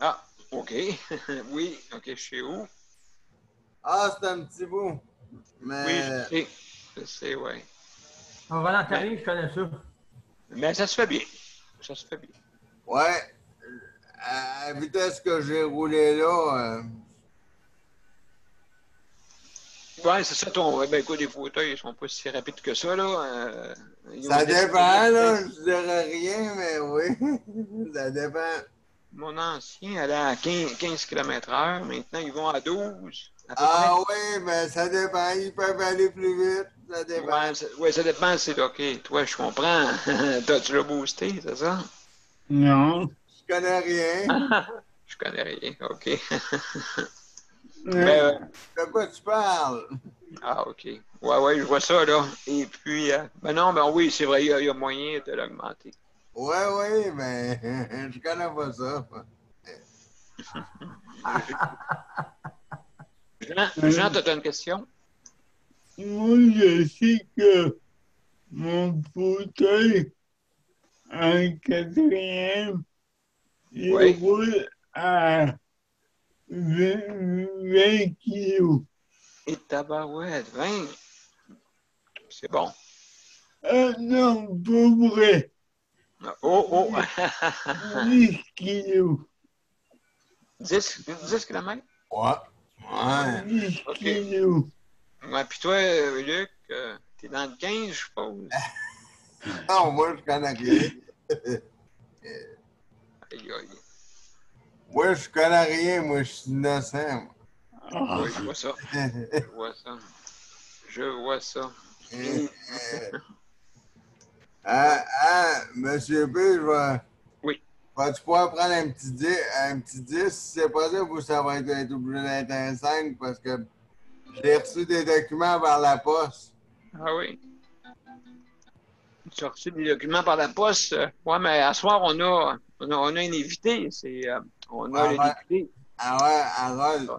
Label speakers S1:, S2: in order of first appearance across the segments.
S1: Ah, OK. Oui, OK, je sais où.
S2: Ah, c'est un petit bout.
S1: Oui, je
S2: Mais,
S1: sais. Je sais, oui.
S3: En volant
S1: Mais,
S3: Ontario, je connais ça.
S1: mais ça se fait bien. Ça se fait bien.
S2: ouais, à la vitesse que j'ai roulé là,
S1: Ouais, c'est ça ton. Ben écoute, les fauteuils, ils sont pas si rapides que ça, là. Ils ont
S2: ça
S1: décidé de
S2: dépend, là.
S1: vitesse.
S2: Je dirais rien, mais oui, ça dépend.
S1: Mon ancien allait à 15 km/h. Maintenant, ils vont à 12, à peu près.
S2: Ah oui, mais ça dépend. Ils peuvent aller plus vite. Ça dépend.
S1: Ouais, ça dépend. C'est OK. Toi, je comprends. T'as-tu le boosté, c'est ça?
S4: Non.
S2: Je connais rien.
S1: Je connais rien. OK. Mais,
S4: Euh,
S2: De quoi tu parles?
S1: ah, OK. Ouais, ouais, je vois ça, là. Et puis, ben non, ben oui, c'est vrai, il y a moyen de l'augmenter.
S2: Ouais, oui, mais je connais pas ça.
S1: Jean, t'as une question?
S4: Moi, je sais que mon fauteuil en quatrième, il
S1: Oui.
S4: roule à 20 kilos.
S1: Et tabarouette, 20. C'est bon.
S4: Non, pas vrai.
S1: Oh, oh.
S4: 10 kilos.
S1: 10 km?
S2: Ouais. Ouais.
S4: 10
S1: OK.
S4: kilos.
S1: Ouais, puis toi, Luc, t'es dans le 15, je suppose.
S2: Non, moi, je connais rien.
S1: Aïe, aïe.
S2: Moi, je connais rien. Moi, je suis innocent.
S4: Ah,
S1: Oui, je vois ça. Je vois ça. Je vois ça. Et-
S2: Monsieur B,
S1: Oui.
S2: vas-tu pouvoir prendre un petit 10? Si c'est possible, ou ça va être obligé d'être un 5 parce que j'ai reçu des documents par la poste.
S1: Ah oui. Tu as reçu des documents par la poste. Ouais, mais à soir, on a un invité. On a le
S2: Arrête,
S1: député.
S2: arrête.
S3: Harold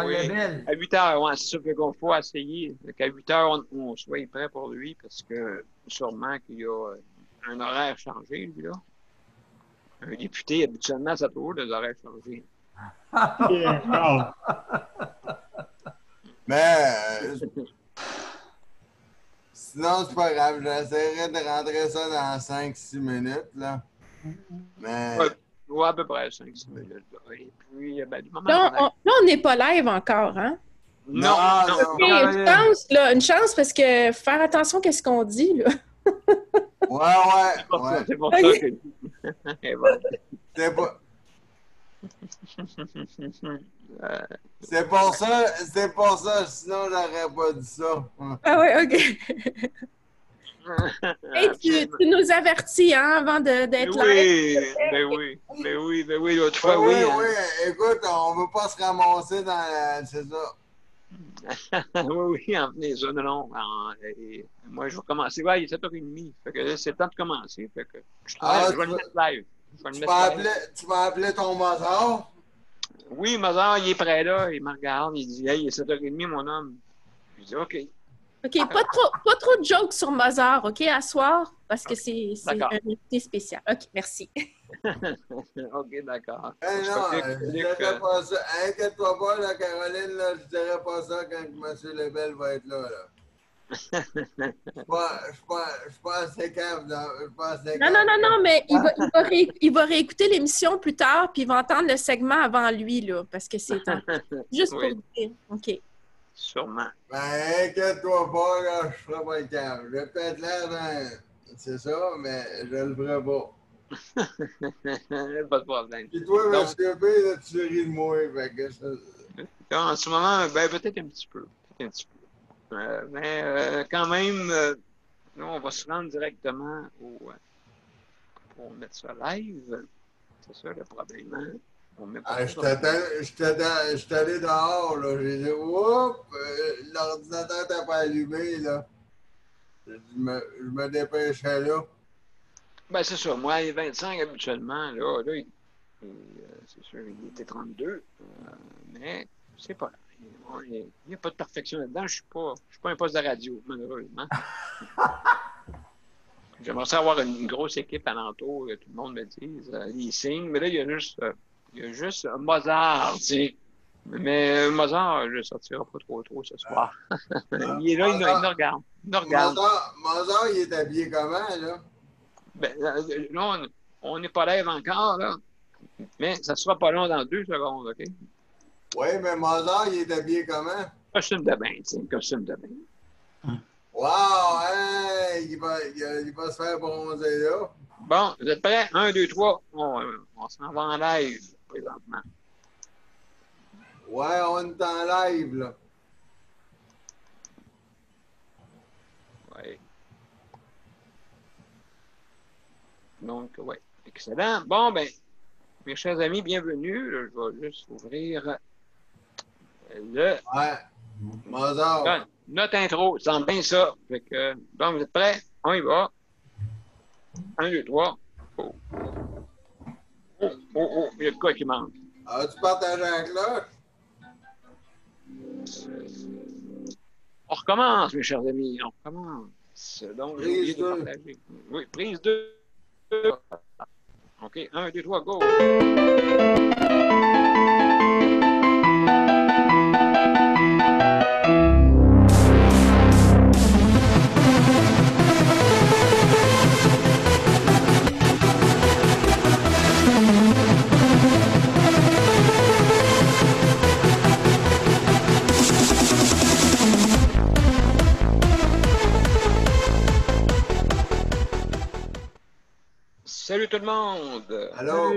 S1: Oui.
S3: Lebel.
S1: À 8 heures, ouais, c'est sûr qu'il faut essayer. Qu'à 8 heures, on soit prêt pour lui parce que sûrement qu'il y a un horaire changé, lui, là. Un député, habituellement, ça trouve des horaires changés.
S4: d'accord.
S2: Mais sinon, c'est pas grave. J'essaierai de rentrer ça dans 5-6 minutes, là.
S1: Ouais,
S2: Mais
S1: ouais, à peu près 5-6 minutes. Là. Et puis, ben, du moment
S5: Là,
S1: qu'on a.
S5: on n'est pas live encore, hein?
S1: Non,
S2: non,
S1: non.
S2: non.
S5: Et une
S3: Caroline.
S5: chance, là, une chance parce que faire attention à ce qu'on dit, là.
S2: Ouais,
S1: C'est pour ça,
S2: ouais.
S1: c'est pour ça
S5: OK.
S1: que. Et voilà.
S2: C'est pas.
S1: Euh,
S2: C'est pour ça, sinon j'aurais pas dit ça.
S5: Ah ouais, OK. Hey,
S1: absolument.
S5: tu nous avertis, hein, avant
S1: Ben
S5: d'être live.
S1: oui, ben oui, ben oui, ben oui, l'autre
S2: Oui,
S1: fois,
S2: oui,
S1: oui.
S2: oui.
S1: Hein.
S2: Écoute, on veut pas se ramasser dans c'est ça.
S1: Oui, oui, en venez ça, non, non. Moi, je vais commencer. Ouais, il est 7h30. Fait que là, c'est le temps de commencer. Fait que
S2: Ah,
S1: je vais le mettre live. Je vais le mettre live.
S2: tu vas appeler ton moteur?
S1: Oui, Mazar, il est prêt là. Il me regarde. Il dit, hey, il est 7h30, mon homme. Je dis, OK.
S5: OK, pas trop de jokes sur Mozart, OK, à soir, parce que c'est
S1: D'accord.
S5: un invité spécial. OK, merci.
S1: OK, d'accord.
S2: Eh non, je
S1: Luc,
S2: dirais pas ça. Inquiète-toi pas, là, Caroline, là, je dirais pas ça quand M. Lebel va être là. Là. Je suis pas assez cave, non. Je suis pas assez
S5: Non, non,
S2: cave.
S5: non, non, mais il va réécouter l'émission plus tard, puis il va entendre le segment avant lui, là, parce que c'est juste pour
S1: Oui,
S5: dire. OK.
S1: sûrement.
S2: Ben, inquiète-toi pas, là, je ferai pas le cave. Je vais peut-être l'air d'un. C'est ça, mais je le ferai pas.
S1: Pas de problème.
S2: Puis toi, M.
S1: Donc,
S2: B, là, tu ris de moi, fait que ça.
S1: en ce moment, ben, peut-être un petit peu. Peut-être un petit peu. Mais quand même, nous, on va se rendre directement pour mettre ça live. C'est ça le problème. Hein? On met pas
S2: Ah,
S1: trop de.
S2: je suis allé dehors, là. J'ai dit, oups, l'ordinateur t'a pas allumé, là. Je me dépêchais là.
S1: Ben, c'est ça. Moi, les 25 habituellement, là c'est sûr, il était 32. Mais c'est pas là. Il n'y a pas de perfection là-dedans. Je suis pas un poste de radio, malheureusement. J'aimerais ça avoir une grosse équipe alentour, que tout le monde me dise, les signes. Mais là, il y a juste Il y a juste Mozart, tu sais. Mais Mozart, je ne sortirai pas trop ce soir. Il est là, il nous regarde. Il nous regarde.
S2: Mozart, il est habillé comment, là?
S1: Ben, là, on n'est pas live encore, là. Mais ça sera pas long dans 2 secondes, OK?
S2: Oui, mais Mozart, il est habillé comment?
S1: Costume de bain, tu sais, costume de bain.
S2: Wow! Hey, il va se faire bronzer là.
S1: Bon, vous êtes prêts? 1, 2, 3. On s'en va en live présentement.
S2: Ouais, on est en live, là.
S1: Oui. Donc, oui. Excellent. Bon, ben, mes chers amis, bienvenue. Là, je vais juste ouvrir le.
S2: Ouais. Mozart.
S1: Notre intro. Ça sent bien ça. Fait que, donc, vous êtes prêts? On y va. 1, 2, 3. Oh. Il y a de quoi qui manque?
S2: Tu partages la cloche?
S1: On recommence, mes chers amis. On recommence. Donc, j'ai oublié de partager. Oui, prise 2. OK, 1, 2, 3, go! Salut tout le monde!
S2: Allô?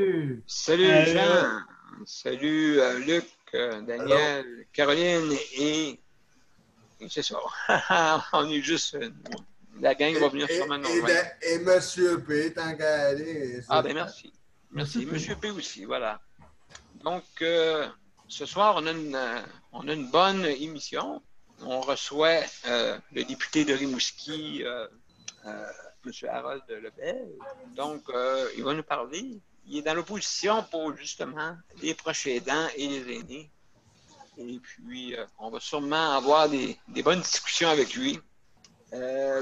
S1: Salut Jean! Salut Luc, Daniel,
S2: Allô?
S1: Caroline et c'est ça. On est juste. La gang va venir sûrement nous rejoindre.
S2: Et Monsieur P, tant qu'à aller.
S1: Ah, ben merci. Merci. Monsieur P aussi, voilà. Donc, ce soir, on a une bonne émission. On reçoit le député de Rimouski, M. Harold Lebel. Donc, il va nous parler. Il est dans l'opposition pour justement les proches aidants et les aînés. Et puis, on va sûrement avoir des bonnes discussions avec lui.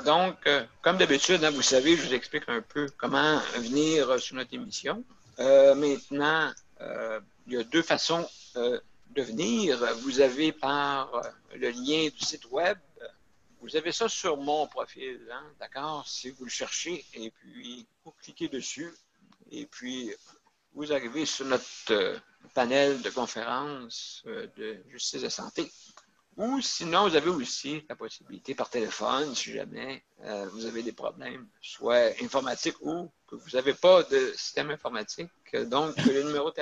S1: Donc, comme d'habitude, hein, vous savez, je vous explique un peu comment venir sur notre émission. Maintenant, il y a 2 façons de venir. Vous avez par le lien du site web. Vous avez ça sur mon profil, hein, d'accord? Si vous le cherchez, et puis vous cliquez dessus, et puis vous arrivez sur notre panel de conférences de justice et santé. Ou sinon, vous avez aussi la possibilité par téléphone, si jamais vous avez des problèmes, soit informatiques ou que vous n'avez pas de système informatique. Donc, le numéro de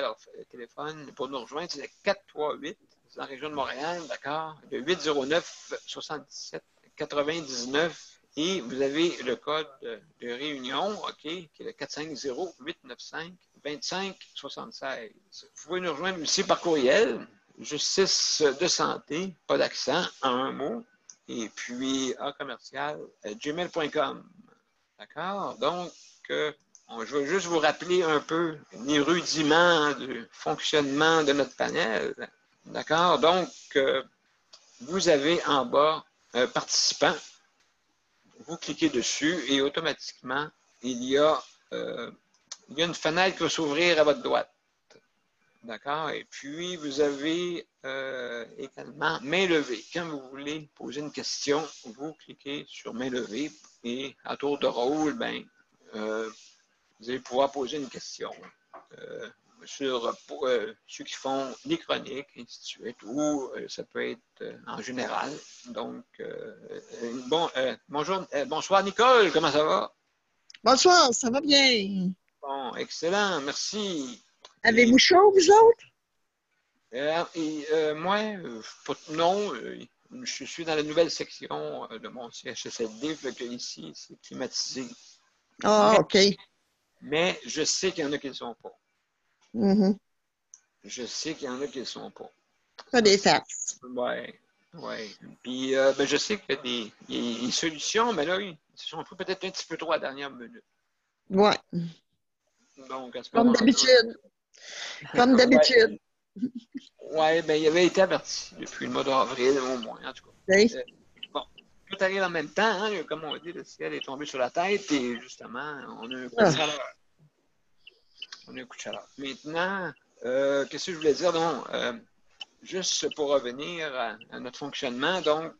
S1: téléphone pour nous rejoindre, c'est le 438, c'est dans la région de Montréal, d'accord? Le 809-77 99 et vous avez le code de réunion, OK, qui est le 450-895-2576. Vous pouvez nous rejoindre aussi par courriel, justice de santé, pas d'accent, en un mot, et puis commercial@gmail.com. D'accord? Donc, je vais juste vous rappeler un peu les rudiments du fonctionnement de notre panel. D'accord? Donc, vous avez en bas un participant, vous cliquez dessus et automatiquement, il y a une fenêtre qui va s'ouvrir à votre droite. D'accord? Et puis, vous avez également main levée. Quand vous voulez poser une question, vous cliquez sur main levée et à tour de rôle, vous allez pouvoir poser une question. Pour ceux qui font des chroniques, et ainsi de suite, ou ça peut être en général. Donc, bonsoir Nicole, comment ça va?
S6: Bonsoir, ça va bien.
S1: Bon, excellent, merci.
S6: Avez-vous chaud, vous autres?
S1: Moi, non, je suis dans la nouvelle section de mon CHSLD, fait que ici, c'est climatisé.
S6: Ah, OK.
S1: Mais je sais qu'il y en a qui ne le sont pas.
S6: Mm-hmm.
S1: Je sais qu'il y en a qui ne le sont pas.
S6: Pas des farces.
S1: Oui. Puis, je sais qu'il y a des solutions, mais là, ils se sont pris peut-être un petit peu trop à la dernière minute.
S6: Ouais.
S1: Donc, à ce
S6: Comme d'habitude. Comme d'habitude.
S1: Oui, bien, il avait été averti depuis le mois d'avril, au moins, en tout cas.
S6: Oui.
S1: Bon, tout arrive en même temps, hein, comme on dit, le ciel est tombé sur la tête et justement, on a un coup de chaleur. Maintenant, Qu'est-ce que je voulais dire? Non, juste pour revenir à notre fonctionnement, donc,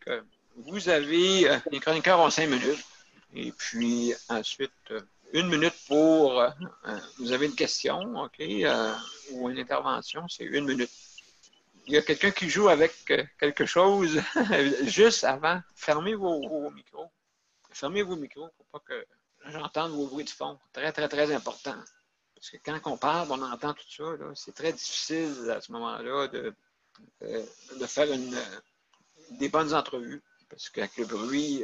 S1: vous avez, les chroniqueurs ont 5 minutes, et puis ensuite, 1 minute pour, vous avez une question, OK, ou une intervention, c'est 1 minute. Il y a quelqu'un qui joue avec quelque chose juste avant. Fermez vos micros. Fermez vos micros pour pas que j'entende vos bruits de fond. Très, très, très important. Parce que quand on parle, on entend tout ça. C'est très difficile à ce moment-là de faire des bonnes entrevues. Parce qu'avec le bruit,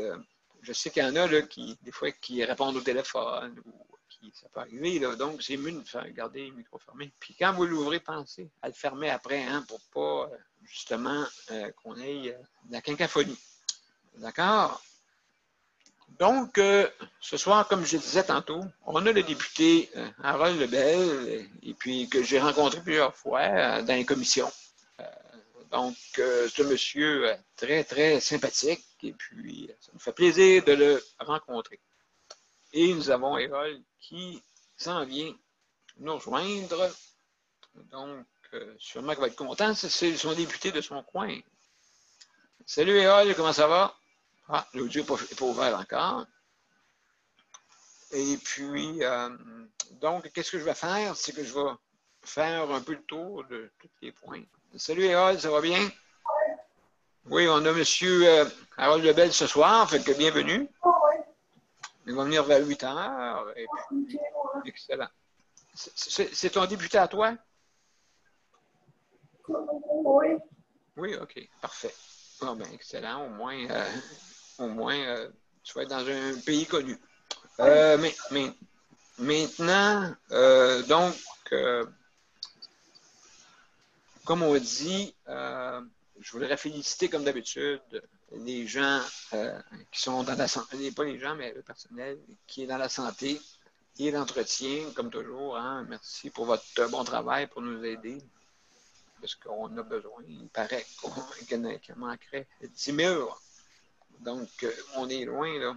S1: je sais qu'il y en a là, des fois qui répondent au téléphone ou ça peut arriver. Là, donc, c'est mieux de faire garder le micro fermé. Puis quand vous l'ouvrez, pensez à le fermer après hein, pour pas justement qu'on ait de la quinquaphonie. D'accord? Donc, ce soir, comme je disais tantôt, on a le député Harold Lebel, et puis que j'ai rencontré plusieurs fois dans les commissions. Donc, c'est un monsieur très, très sympathique, et puis ça nous fait plaisir de le rencontrer. Et nous avons Harold qui s'en vient nous rejoindre. Donc, sûrement qu'il va être content, c'est son député de son coin. Salut Harold, comment ça va? Ah, l'audio n'est pas ouvert encore. Et puis, donc, qu'est-ce que je vais faire? C'est que je vais faire un peu le tour de tous les points. Salut Harold, ça va bien? Oui, on a M. Harold Lebel ce soir, fait que bienvenue. Il va venir vers 8 heures. Et puis, excellent. C'est ton député à toi?
S7: Oui.
S1: Oui, OK, parfait. Bon, ben, excellent. Au moins, tu vas être dans un pays connu. Mais maintenant, donc, comme on dit, je voudrais féliciter, comme d'habitude, les gens qui sont dans la santé, pas les gens, mais le personnel qui est dans la santé et l'entretien, comme toujours. Hein. Merci pour votre bon travail pour nous aider. Parce qu'on a besoin, il paraît qu'il manquerait 10 murs. Donc, on est loin, là.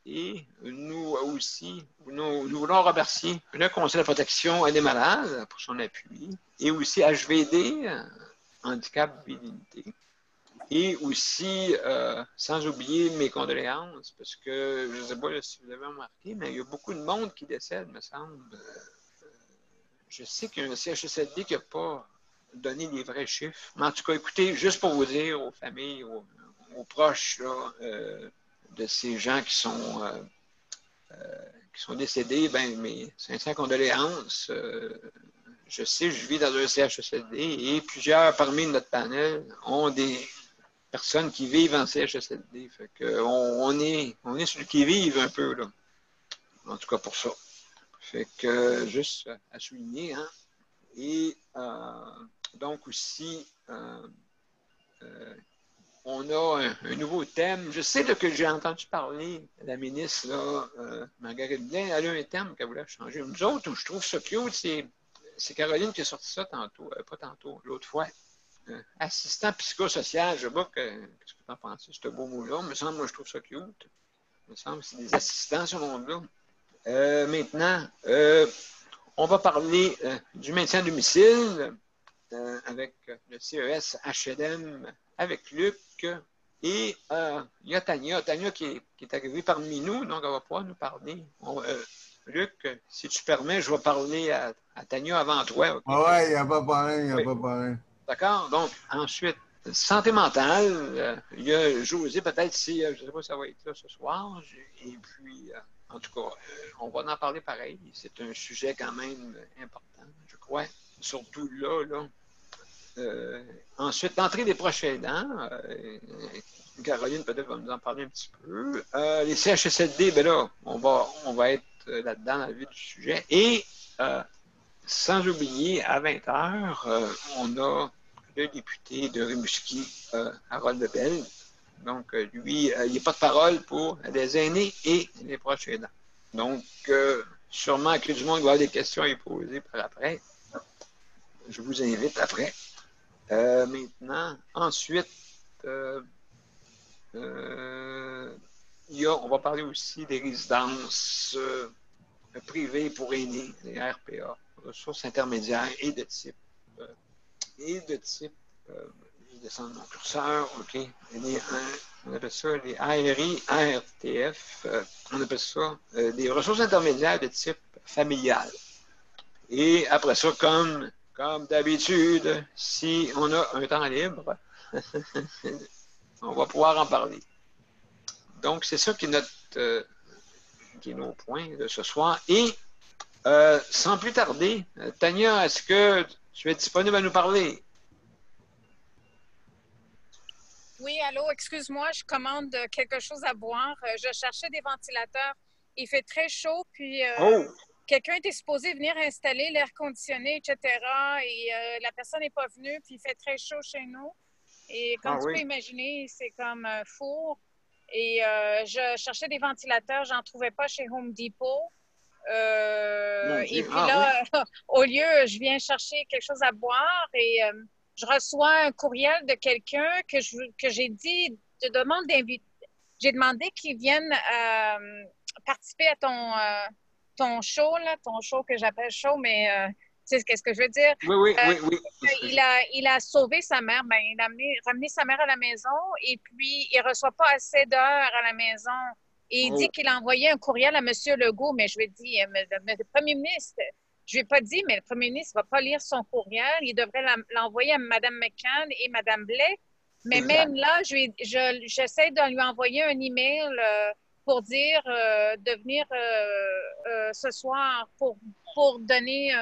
S1: Et nous aussi, nous voulons remercier le Conseil de protection des malades pour son appui, et aussi HVD, Handicap Dignité. Et aussi, sans oublier mes condoléances, parce que je ne sais pas si vous avez remarqué, mais il y a beaucoup de monde qui décède, me semble. Je sais qu'il y a un CHSLD qui n'a pas donné les vrais chiffres. Mais en tout cas, écoutez, juste pour vous dire aux familles, aux proches là, de ces gens qui sont décédés, ben, mes sincères condoléances. Je sais, je vis dans un CHSLD et plusieurs parmi notre panel ont des personnes qui vivent en CHSLD. Fait que on est sur le qui-vive un peu, là. En tout cas, pour ça. Fait que, juste à souligner, hein. Et donc aussi, on a un nouveau thème. Je sais là, que j'ai entendu parler de la ministre, là, Marguerite Blais, elle a un thème qu'elle voulait changer. Nous autres, je trouve ça cute, c'est Caroline qui a sorti ça tantôt, pas tantôt, l'autre fois. Assistant psychosocial, je sais pas qu'est-ce que tu en penses, ce beau mot-là. Il me semble, moi, je trouve ça cute. Il me semble que c'est des assistants, ce monde-là. Maintenant, on va parler du maintien à domicile avec le CES HLM, avec Luc. Et il y a Tania. Tania qui est arrivée parmi nous, donc elle va pouvoir nous parler. Luc, si tu permets, je vais parler à Tania avant toi. Okay?
S2: Oui, il n'y a pas de problème, il n'y a pas de problème.
S1: D'accord? Donc, ensuite, santé mentale. Il y a José, peut-être si, je ne sais pas si ça va être là ce soir. Et puis, en tout cas, on va en parler pareil. C'est un sujet quand même important, je crois. Surtout là. Ensuite, l'entrée des proches aidants. Caroline, peut-être, va nous en parler un petit peu. Les CHSLD, ben là, on va être là-dedans dans le vif du sujet. Et, sans oublier, à 20h, on a le député de Rimouski, Harold Lebel. Donc, lui, il n'est pas de parole pour les aînés et les proches aidants. Donc, sûrement que du monde va avoir des questions à y poser par après. Je vous invite après. Maintenant, ensuite, on va parler aussi des résidences privées pour aînés, les RPA. ressources intermédiaires et de type, je descends de mon curseur, OK. On appelle ça les ARI, ARTF, on appelle ça des ressources intermédiaires de type familial. Et après ça, comme d'habitude, si on a un temps libre, on va pouvoir en parler. Donc, c'est ça qui est nos points de ce soir. Et sans plus tarder, Tania, est-ce que tu es disponible à nous parler?
S7: Oui, allô, excuse-moi, je commande quelque chose à boire. Je cherchais des ventilateurs. Il fait très chaud, puis quelqu'un était supposé venir installer l'air conditionné, etc. Et la personne n'est pas venue, puis il fait très chaud chez nous. Et comme tu peux imaginer, c'est comme un four. Et je cherchais des ventilateurs, j'en trouvais pas chez Home Depot. Et puis là, au lieu, je viens chercher quelque chose à boire et je reçois un courriel de quelqu'un que j'ai dit, j'ai demandé qu'il vienne participer à ton show, là, ton show que j'appelle show, mais tu sais qu'est-ce que je veux dire?
S1: Oui.
S7: Il a sauvé sa mère, ben, il a ramené sa mère à la maison et puis il ne reçoit pas assez d'heures à la maison. Et il dit qu'il a envoyé un courriel à M. Legault, mais je lui ai dit, le premier ministre, je ne lui ai pas dit, mais le premier ministre ne va pas lire son courriel. Il devrait l'envoyer à Mme McCann et Mme Blais. Mais même là, j'essaie de lui envoyer un email pour dire de venir ce soir pour donner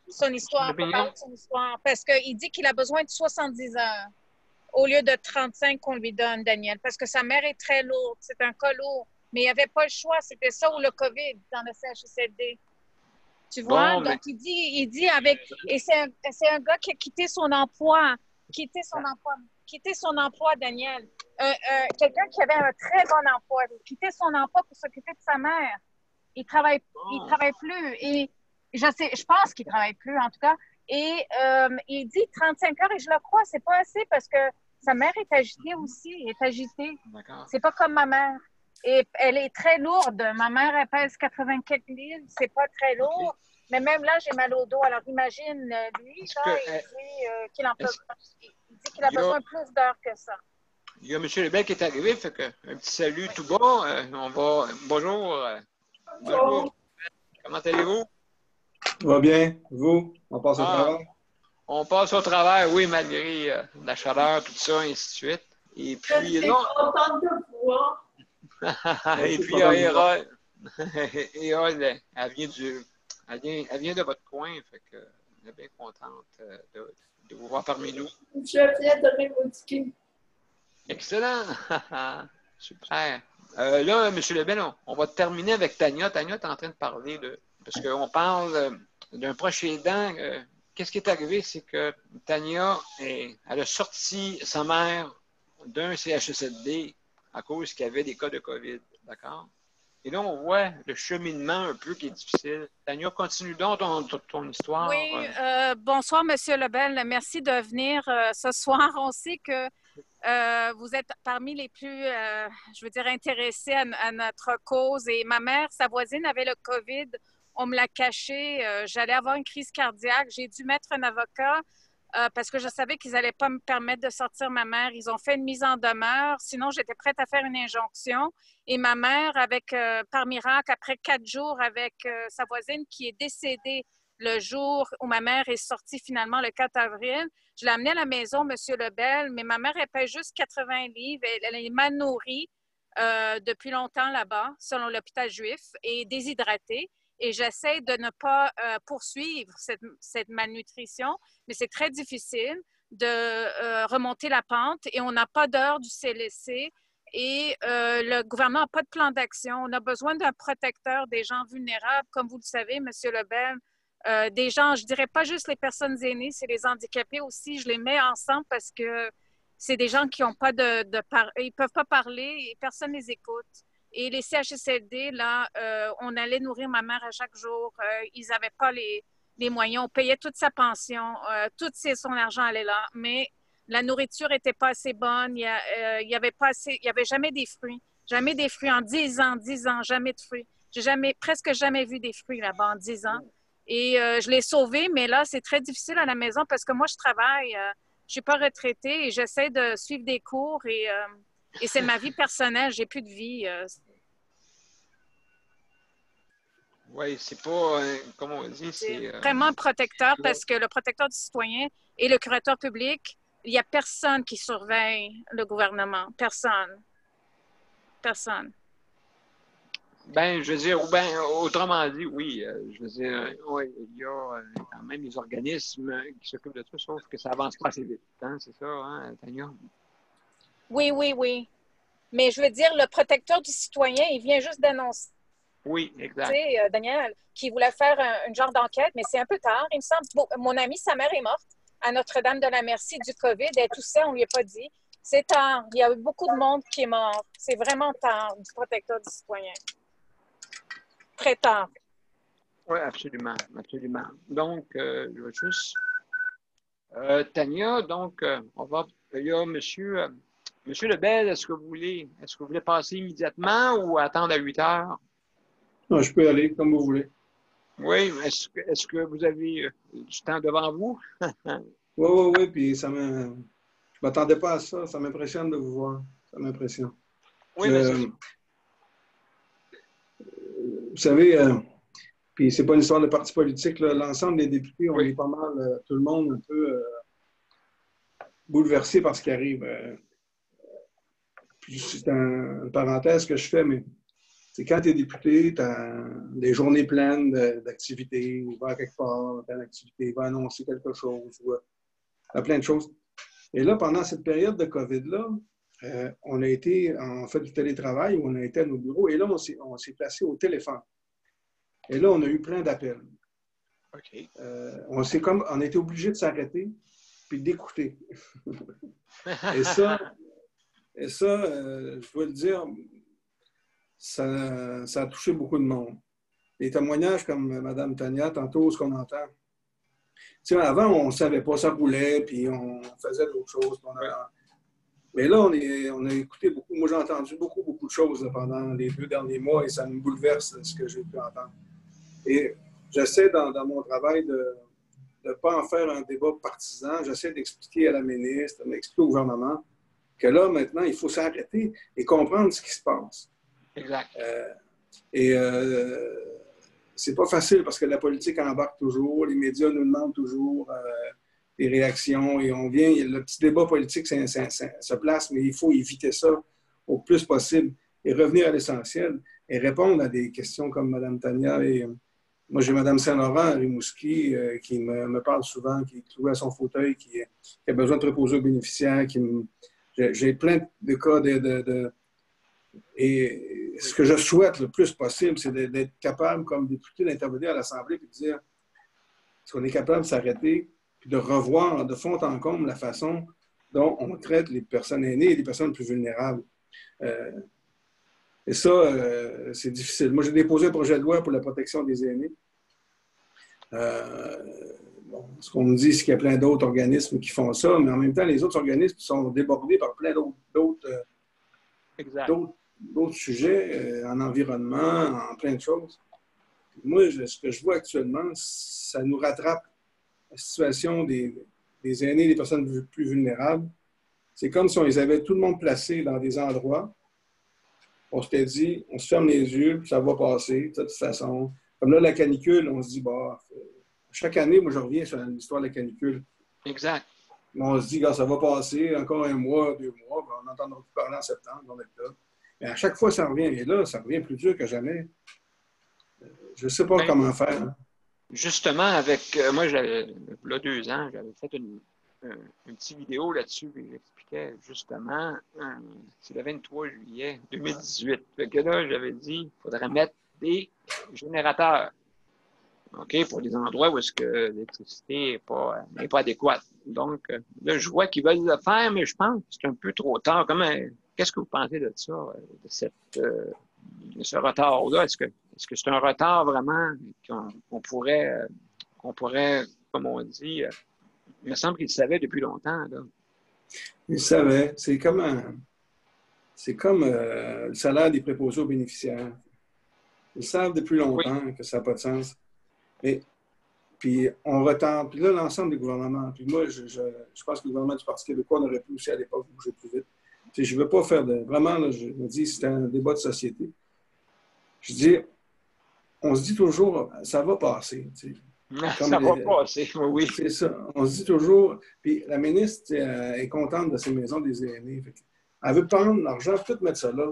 S7: son histoire, pour parler de son histoire. Parce qu'il dit qu'il a besoin de 70 heures au lieu de 35 qu'on lui donne, Daniel, parce que sa mère est très lourde. C'est un cas lourd. Mais il n'y avait pas le choix. C'était ça ou le COVID dans le CHSLD. Tu vois? Donc, il dit avec... Et c'est un gars qui a quitté son emploi. Quitté son emploi, Daniel. Quelqu'un qui avait un très bon emploi. Quitté son emploi pour s'occuper de sa mère. Il travaille plus. Et je pense qu'il ne travaille plus, en tout cas. Et il dit 35 heures, et je le crois, c'est pas assez parce que sa mère est agitée aussi, C'est pas comme ma mère. Et elle est très lourde. Ma mère, elle pèse 84 livres, c'est pas très lourd. Okay. Mais même là, j'ai mal au dos. Alors imagine, lui, là, il dit qu'il en peut pas. Il dit qu'il a besoin de plus d'heures que ça.
S1: Il y a M. Lebel qui est arrivé, fait que un petit salut tout bas. Bonjour. Bonjour. Comment allez-vous?
S8: Tout va bien. Vous? On passe au travail?
S1: On passe au travail, oui, malgré la chaleur, tout ça, et ainsi de suite. Et puis,
S9: je suis contente de voir.
S1: Et puis, Hérole, elle vient de votre coin, fait que on est bien contente de vous voir parmi nous.
S9: Je viens de Rimouski.
S1: Excellent! Super. Là, M. Lebel, on va terminer avec Tania. Tania est en train de parler parce qu'on parle d'un proche aidant. Qu'est-ce qui est arrivé? C'est que Tania, elle a sorti sa mère d'un CHSLD à cause qu'il y avait des cas de COVID. D'accord? Et là, on voit le cheminement un peu qui est difficile. Tania, continue donc ton histoire.
S7: Oui, bonsoir, M. Lebel. Merci de venir ce soir. On sait que vous êtes parmi les plus, intéressés à notre cause. Et ma mère, sa voisine, avait le COVID. On me l'a caché. J'allais avoir une crise cardiaque. J'ai dû mettre un avocat parce que je savais qu'ils n'allaient pas me permettre de sortir ma mère. Ils ont fait une mise en demeure. Sinon, j'étais prête à faire une injonction. Et ma mère, par miracle, après 4 jours avec sa voisine qui est décédée le jour où ma mère est sortie finalement le 4 avril, je l'ai amenée à la maison, M. Lebel, mais ma mère, elle pèse juste 80 livres. Elle est mal nourrie depuis longtemps là-bas, selon l'hôpital juif, et déshydratée. Et j'essaie de ne pas poursuivre cette malnutrition, mais c'est très difficile de remonter la pente et on n'a pas d'heure du CLSC et le gouvernement n'a pas de plan d'action. On a besoin d'un protecteur des gens vulnérables, comme vous le savez, M. Lebel. Des gens, je ne dirais pas juste les personnes aînées, c'est les handicapés aussi. Je les mets ensemble parce que c'est des gens qui n'ont pas ils ne peuvent pas parler et personne ne les écoute. Et les CHSLD, là, on allait nourrir ma mère à chaque jour. Ils n'avaient pas les moyens. On payait toute sa pension. Son argent allait là. Mais la nourriture n'était pas assez bonne. Il y avait jamais des fruits. Jamais des fruits en 10 ans, jamais de fruits. J'ai presque jamais vu des fruits là-bas en 10 ans. Et je l'ai sauvé, mais là, c'est très difficile à la maison parce que moi, je travaille, je ne suis pas retraitée et j'essaie de suivre des cours et c'est ma vie personnelle, j'ai plus de vie.
S1: Oui, c'est pas, comme on dit,
S7: C'est
S1: c'est...
S7: vraiment un protecteur parce que le protecteur du citoyen et le curateur public, il n'y a personne qui surveille le gouvernement. Personne. Personne.
S1: Ben, je veux dire, ou ben, autrement dit, oui, je veux dire, oui, il y a quand même des organismes qui s'occupent de ça, sauf que ça avance pas assez vite, hein, c'est ça, hein, Tania?
S7: Oui, oui, oui. Mais je veux dire, le protecteur du citoyen, il vient juste d'annoncer,
S1: Oui, exact.
S7: Daniel, qui voulait faire un genre d'enquête, mais c'est un peu tard. Il me semble, bon, mon amie, sa mère est morte à Notre-Dame-de-la-Merci du COVID. Elle toussait, on ne lui a pas dit. C'est tard. Il y a eu beaucoup de monde qui est mort. C'est vraiment tard, du protecteur du citoyen. Très tard.
S1: Oui, absolument, absolument. Donc, je vais juste... Tania, donc, on va... Il y a Monsieur Lebel, est-ce que vous voulez passer immédiatement ou attendre à 8 heures?
S8: Non, je peux aller comme vous voulez.
S1: Oui, est-ce que vous avez du temps devant vous?
S8: Oui, puis je ne m'attendais pas à ça. Ça m'impressionne de vous voir. Ça m'impressionne.
S1: Oui, mais
S8: vous savez, puis c'est pas une histoire de parti politique, l'ensemble des députés, on est pas mal, tout le monde un peu bouleversé par ce qui arrive. C'est une parenthèse que je fais, mais c'est quand tu es député, tu as des journées pleines d'activités, il va quelque part, plein d'activités, il va annoncer quelque chose, plein de choses. Et là, pendant cette période de COVID-là, on a été, en fait, du télétravail, où on a été à nos bureaux, et là, on s'est placé au téléphone. Et là, on a eu plein d'appels.
S1: OK.
S8: On a été obligé de s'arrêter puis d'écouter. Et ça, je dois le dire, ça a touché beaucoup de monde. Les témoignages comme Mme Tania, tantôt, ce qu'on entend. Tu sais, avant, on ne savait pas, ça roulait, puis on faisait d'autres choses. Mais là, on a écouté beaucoup. Moi, j'ai entendu beaucoup de choses là, pendant les 2 derniers mois et ça me bouleverse ce que j'ai pu entendre. Et j'essaie dans mon travail de ne pas en faire un débat partisan. J'essaie d'expliquer à la ministre, d'expliquer au gouvernement que là, maintenant, il faut s'arrêter et comprendre ce qui se passe.
S1: Exact.
S8: C'est pas facile parce que la politique embarque toujours, les médias nous demandent toujours des réactions et le petit débat politique se place, mais il faut éviter ça au plus possible et revenir à l'essentiel et répondre à des questions comme Mme Tania et moi, j'ai Mme Saint-Laurent à Rimouski qui me parle souvent, qui est clouée à son fauteuil, qui a besoin de reposer aux bénéficiaires. J'ai plein de cas et ce que je souhaite le plus possible, c'est d'être capable, comme député, d'intervenir à l'Assemblée et de dire est-ce qu'on est capable de s'arrêter et de revoir de fond en comble la façon dont on traite les personnes aînées et les personnes plus vulnérables. Et ça, c'est difficile. Moi, j'ai déposé un projet de loi pour la protection des aînés. Ce qu'on me dit, c'est qu'il y a plein d'autres organismes qui font ça, mais en même temps, les autres organismes sont débordés par plein d'autres sujets en environnement, en plein de choses. Moi, ce que je vois actuellement, ça nous rattrape la situation des aînés, des personnes plus vulnérables. C'est comme si on les avait tout le monde placés dans des endroits. On s'était dit, on se ferme les yeux, puis ça va passer, de toute façon. Comme là, la canicule, on se dit, chaque année, moi, je reviens sur l'histoire de la canicule.
S1: Exact.
S8: Mais on se dit, ça va passer, encore 1 mois, 2 mois, on n'entendra plus parler en septembre, on va être là. Mais à chaque fois, ça revient. Et là, ça revient plus dur que jamais. Je ne sais pas comment faire. Hein.
S1: Justement, avec moi, là, 2 ans, j'avais fait une petite vidéo là-dessus, et j'expliquais justement, c'est le 23 juillet 2018. Fait que là, j'avais dit, il faudrait mettre des générateurs, OK, pour les endroits où est-ce que l'électricité n'est pas adéquate. Donc, là, je vois qu'ils veulent le faire, mais je pense que c'est un peu trop tard. Qu'est-ce que vous pensez de ça, de ce retard-là? Est-ce que c'est un retard vraiment qu'on pourrait, comme on dit, il me semble qu'ils le savaient depuis longtemps. Là.
S8: Ils le savaient. C'est comme le salaire des préposés aux bénéficiaires. Ils savent depuis longtemps que ça n'a pas de sens. Mais Puis on retente. Puis là, l'ensemble des gouvernements. Puis moi, je pense que le gouvernement du Parti québécois aurait pu aussi à l'époque bouger plus vite. Tu sais, je ne veux pas faire de. Vraiment, là, je me dis, c'est un débat de société. Je dis, on se dit toujours, ça va passer. Tu sais.
S1: Ça va passer, oui.
S8: C'est ça. On se dit toujours. Puis la ministre est contente de ces maisons des aînés. Elle veut prendre l'argent, tout mettre ça là.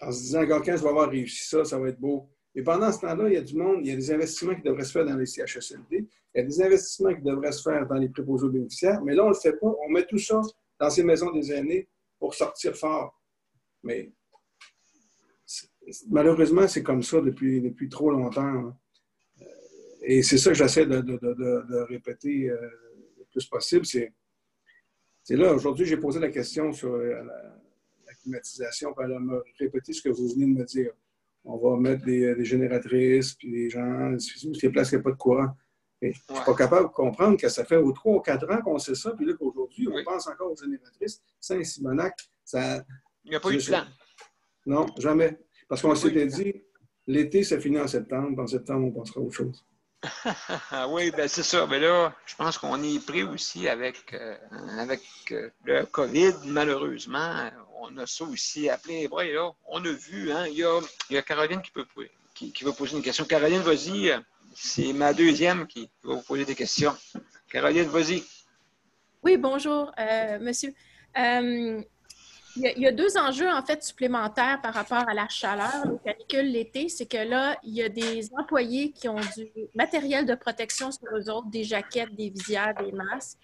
S8: En se disant, quand je vais avoir réussi ça, ça va être beau. Et pendant ce temps-là, il y a du monde, il y a des investissements qui devraient se faire dans les CHSLD, il y a des investissements qui devraient se faire dans les préposés aux bénéficiaires, mais là, on ne le fait pas. On met tout ça dans ces maisons des aînés pour sortir fort. Mais malheureusement, c'est comme ça depuis trop longtemps. Et c'est ça que j'essaie de répéter le plus possible. C'est là, aujourd'hui, j'ai posé la question sur la climatisation, puis elle m'a répété ce que vous venez de me dire. On va mettre des génératrices, puis des gens, des places qui n'ont pas de courant. Et je ne suis pas capable de comprendre que ça fait 3 ou 4 ans qu'on sait ça, puis là qu'aujourd'hui, on pense encore aux génératrices. Saint-Simonac, ça...
S1: Il n'y a pas eu de plan.
S8: Non, jamais. Parce qu'on s'était dit, l'été, ça finit en septembre. En septembre, on pensera à autre chose.
S1: Oui, ben c'est ça. Mais là, je pense qu'on est pris aussi avec le COVID, malheureusement. On a ça aussi appelé. Ouais, là, on a vu, hein, il y a Caroline qui va poser une question. Caroline, vas-y. C'est ma deuxième qui va vous poser des questions. Caroline, vas-y.
S5: Oui, bonjour, monsieur. Il y a 2 enjeux, en fait, supplémentaires par rapport à la chaleur, les canicules l'été. C'est que là, il y a des employés qui ont du matériel de protection sur eux autres, des jaquettes, des visières, des masques.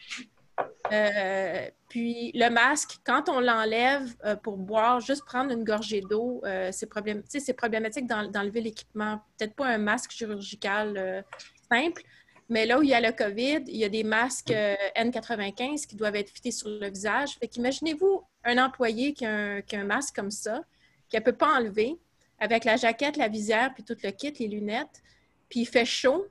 S5: Puis le masque, quand on l'enlève pour boire, juste prendre une gorgée d'eau, c'est problématique d'enlever l'équipement. Peut-être pas un masque chirurgical simple, mais là où il y a le COVID, il y a des masques N95 qui doivent être fités sur le visage. Fait qu'imaginez-vous un employé qui a un masque comme ça, qu'elle ne peut pas enlever, avec la jaquette, la visière, puis tout le kit, les lunettes, puis il fait chaud,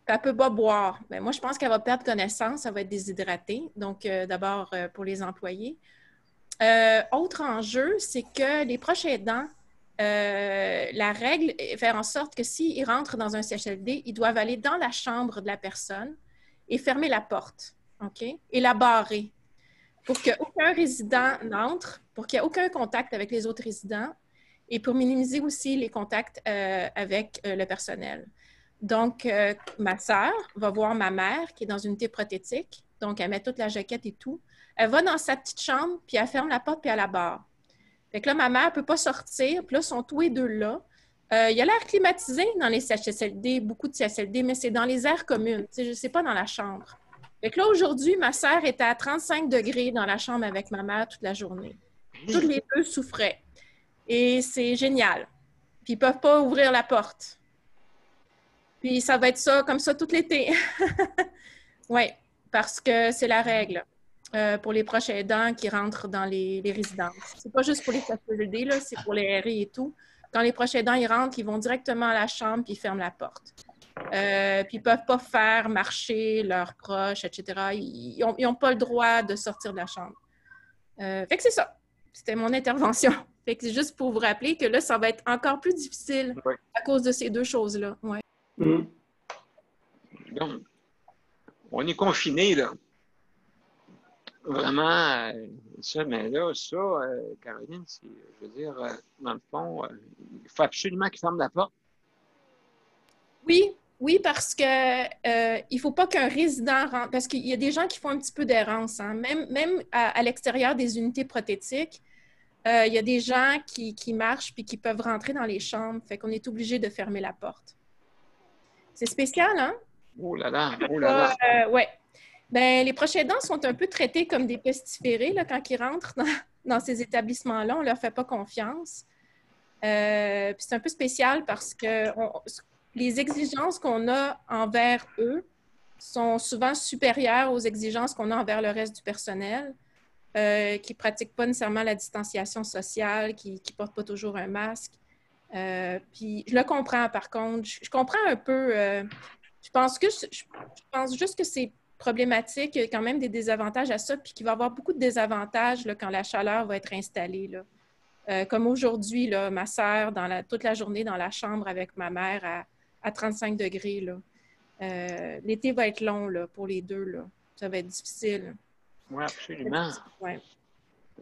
S5: puis elle ne peut pas boire. Bien, moi, je pense qu'elle va perdre connaissance, elle va être déshydratée. Donc, d'abord, pour les employés. Autre enjeu, c'est que les proches aidants, la règle est faire en sorte que s'ils rentrent dans un CHSLD, ils doivent aller dans la chambre de la personne et fermer la porte, OK? Et la barrer pour qu'aucun résident n'entre, pour qu'il n'y ait aucun contact avec les autres résidents et pour minimiser aussi les contacts avec le personnel. Donc, ma sœur va voir ma mère qui est dans une unité prothétique, donc elle met toute la jaquette et tout. Elle va dans sa petite chambre, puis elle ferme la porte, puis elle la barre. Fait que là, ma mère ne peut pas sortir, puis là, ils sont tous les deux là. Il y a l'air climatisé dans les CHSLD, beaucoup de CHSLD, mais c'est dans les aires communes, c'est pas dans la chambre. Fait que là, aujourd'hui, ma sœur était à 35 degrés dans la chambre avec ma mère toute la journée. Toutes les deux souffraient. Et c'est génial. Puis ils ne peuvent pas ouvrir la porte. Puis ça va être ça, comme ça, tout l'été. Oui, parce que c'est la règle pour les proches aidants qui rentrent dans les résidences. C'est pas juste pour les CHSLD, là, c'est pour les RI et tout. Quand les proches aidants, ils rentrent, ils vont directement à la chambre puis ils ferment la porte. Puis ils ne peuvent pas faire marcher leurs proches, etc. Ils n'ont pas le droit de sortir de la chambre. Fait que c'est ça. C'était mon intervention. Fait que c'est juste pour vous rappeler que là, ça va être encore plus difficile à cause de ces 2 choses-là. Ouais.
S1: Donc, on est confinés, là. Vraiment, ça, mais là, ça, Caroline, je veux dire, dans le fond, il faut absolument qu'ils ferment la porte.
S5: Oui, parce que il ne faut pas qu'un résident rentre, parce qu'il y a des gens qui font un petit peu d'errance. Hein. Même à l'extérieur des unités prothétiques, il y a des gens qui marchent puis qui peuvent rentrer dans les chambres. Fait qu'on est obligé de fermer la porte. C'est spécial, hein?
S1: Oh là là, oh là là.
S5: Oui. Bien, les proches aidants sont un peu traités comme des pestiférés là, quand ils rentrent dans ces établissements-là. On ne leur fait pas confiance. Puis c'est un peu spécial parce que les exigences qu'on a envers eux sont souvent supérieures aux exigences qu'on a envers le reste du personnel, qui ne pratiquent pas nécessairement la distanciation sociale, qui ne portent pas toujours un masque. Puis je le comprends, par contre. Je comprends un peu. Je pense juste que c'est problématique. Il y a quand même des désavantages à ça, puis qu'il va y avoir beaucoup de désavantages là, quand la chaleur va être installée. Là. Comme aujourd'hui, là, ma sœur, toute la journée dans la chambre avec ma mère à 35 degrés. Là. L'été va être long là, pour les deux. Là. Ça va être difficile.
S1: Oui, absolument.
S5: Ouais.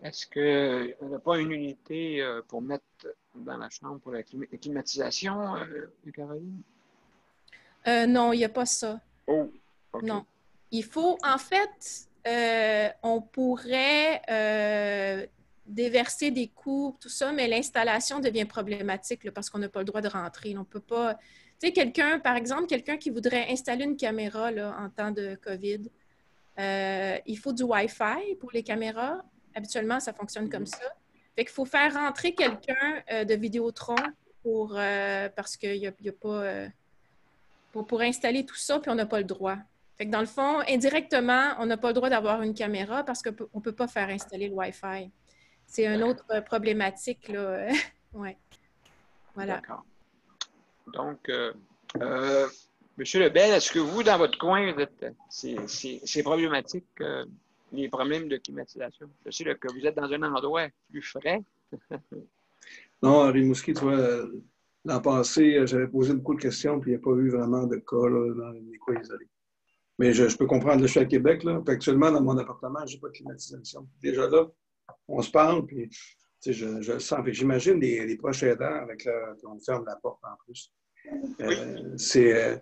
S1: Est-ce qu'il n'y a pas une unité pour mettre dans la chambre pour la climatisation, Caroline?
S5: Non, il n'y a pas ça.
S1: Oh, OK.
S5: Non. Il faut, en fait, on pourrait déverser des cours, tout ça, mais l'installation devient problématique là, parce qu'on n'a pas le droit de rentrer. On peut pas. Tu sais, quelqu'un, par exemple, quelqu'un qui voudrait installer une caméra là, en temps de COVID, il faut du Wi-Fi pour les caméras. Habituellement, ça fonctionne comme ça. Fait qu'il faut faire rentrer quelqu'un de Vidéotron parce qu'il n'y a pas. Pour installer tout ça, puis on n'a pas le droit. Fait que dans le fond, indirectement, on n'a pas le droit d'avoir une caméra parce qu'on ne peut pas faire installer le Wi-Fi. C'est une autre problématique, là. Ouais. Voilà.
S1: D'accord. Donc, Monsieur Lebel, est-ce que vous, dans votre coin, c'est problématique, les problèmes de climatisation? Je sais là, que vous êtes dans un endroit plus frais.
S8: Non, à Rimouski, tu vois, l'an passé, j'avais posé beaucoup de questions, puis il n'y a pas eu vraiment de cas là, dans les coins isolés. Mais je peux comprendre, là, je suis à Québec, là, puis actuellement, dans mon appartement, je n'ai pas de climatisation. Déjà là, on se parle, puis je le sens. Puis j'imagine les proches aidants avec on ferme la porte en plus. Je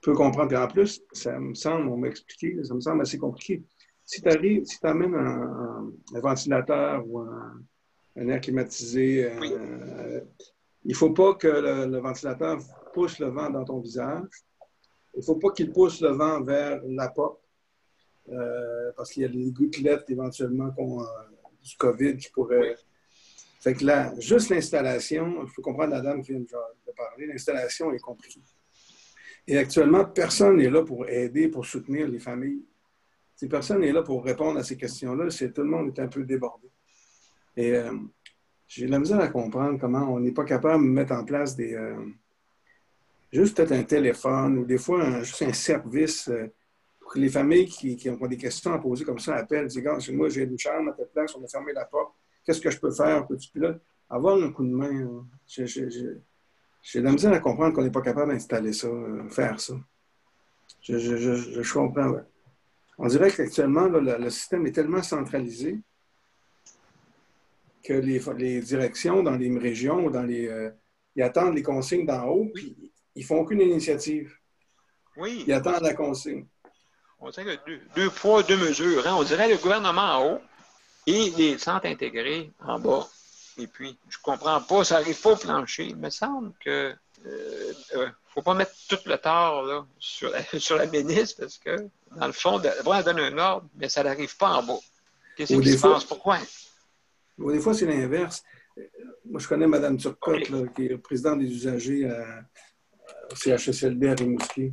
S8: peux comprendre. Puis en plus, ça me semble, on m'a expliqué, ça me semble assez compliqué. Si tu amènes un ventilateur ou un air climatisé, il ne faut pas que le ventilateur pousse le vent dans ton visage. Il ne faut pas qu'il pousse le vent vers la porte parce qu'il y a des gouttelettes éventuellement du COVID qui pourraient... Fait que là, juste l'installation, il faut comprendre la dame qui vient de parler, l'installation est compliquée. Et actuellement, personne n'est là pour aider, pour soutenir les familles. Si personne n'est là pour répondre à ces questions-là, tout le monde est un peu débordé. Et j'ai de la misère à comprendre comment on n'est pas capable de mettre en place juste peut-être un téléphone ou des fois juste un service pour que les familles qui ont des questions à poser comme ça appellent, disent, gars, moi j'ai une chambre à telle place, on a fermé la porte, qu'est-ce que je peux faire? Puis là, avoir un coup de main, j'ai de la misère à comprendre qu'on n'est pas capable d'installer ça, faire ça. Je comprends, ouais. On dirait qu'actuellement, le système est tellement centralisé que les directions dans les régions ou ils attendent les consignes d'en haut, puis ils ne font aucune initiative.
S1: Oui.
S8: Ils attendent la consigne.
S1: On dirait que deux poids, deux mesures. Hein? On dirait le gouvernement en haut et les centres intégrés en bas. Et puis, je ne comprends pas, ça n'arrive pas au plancher. Il me semble que ne faut pas mettre tout le tort là, sur la ministre parce que, dans le fond, elle donne un ordre, mais ça n'arrive pas en bas. Qu'est-ce qui se passe? Pourquoi?
S8: Des fois, c'est l'inverse. Moi, je connais Mme Turcotte, là, qui est présidente des usagers au CHSLD à Rimouski.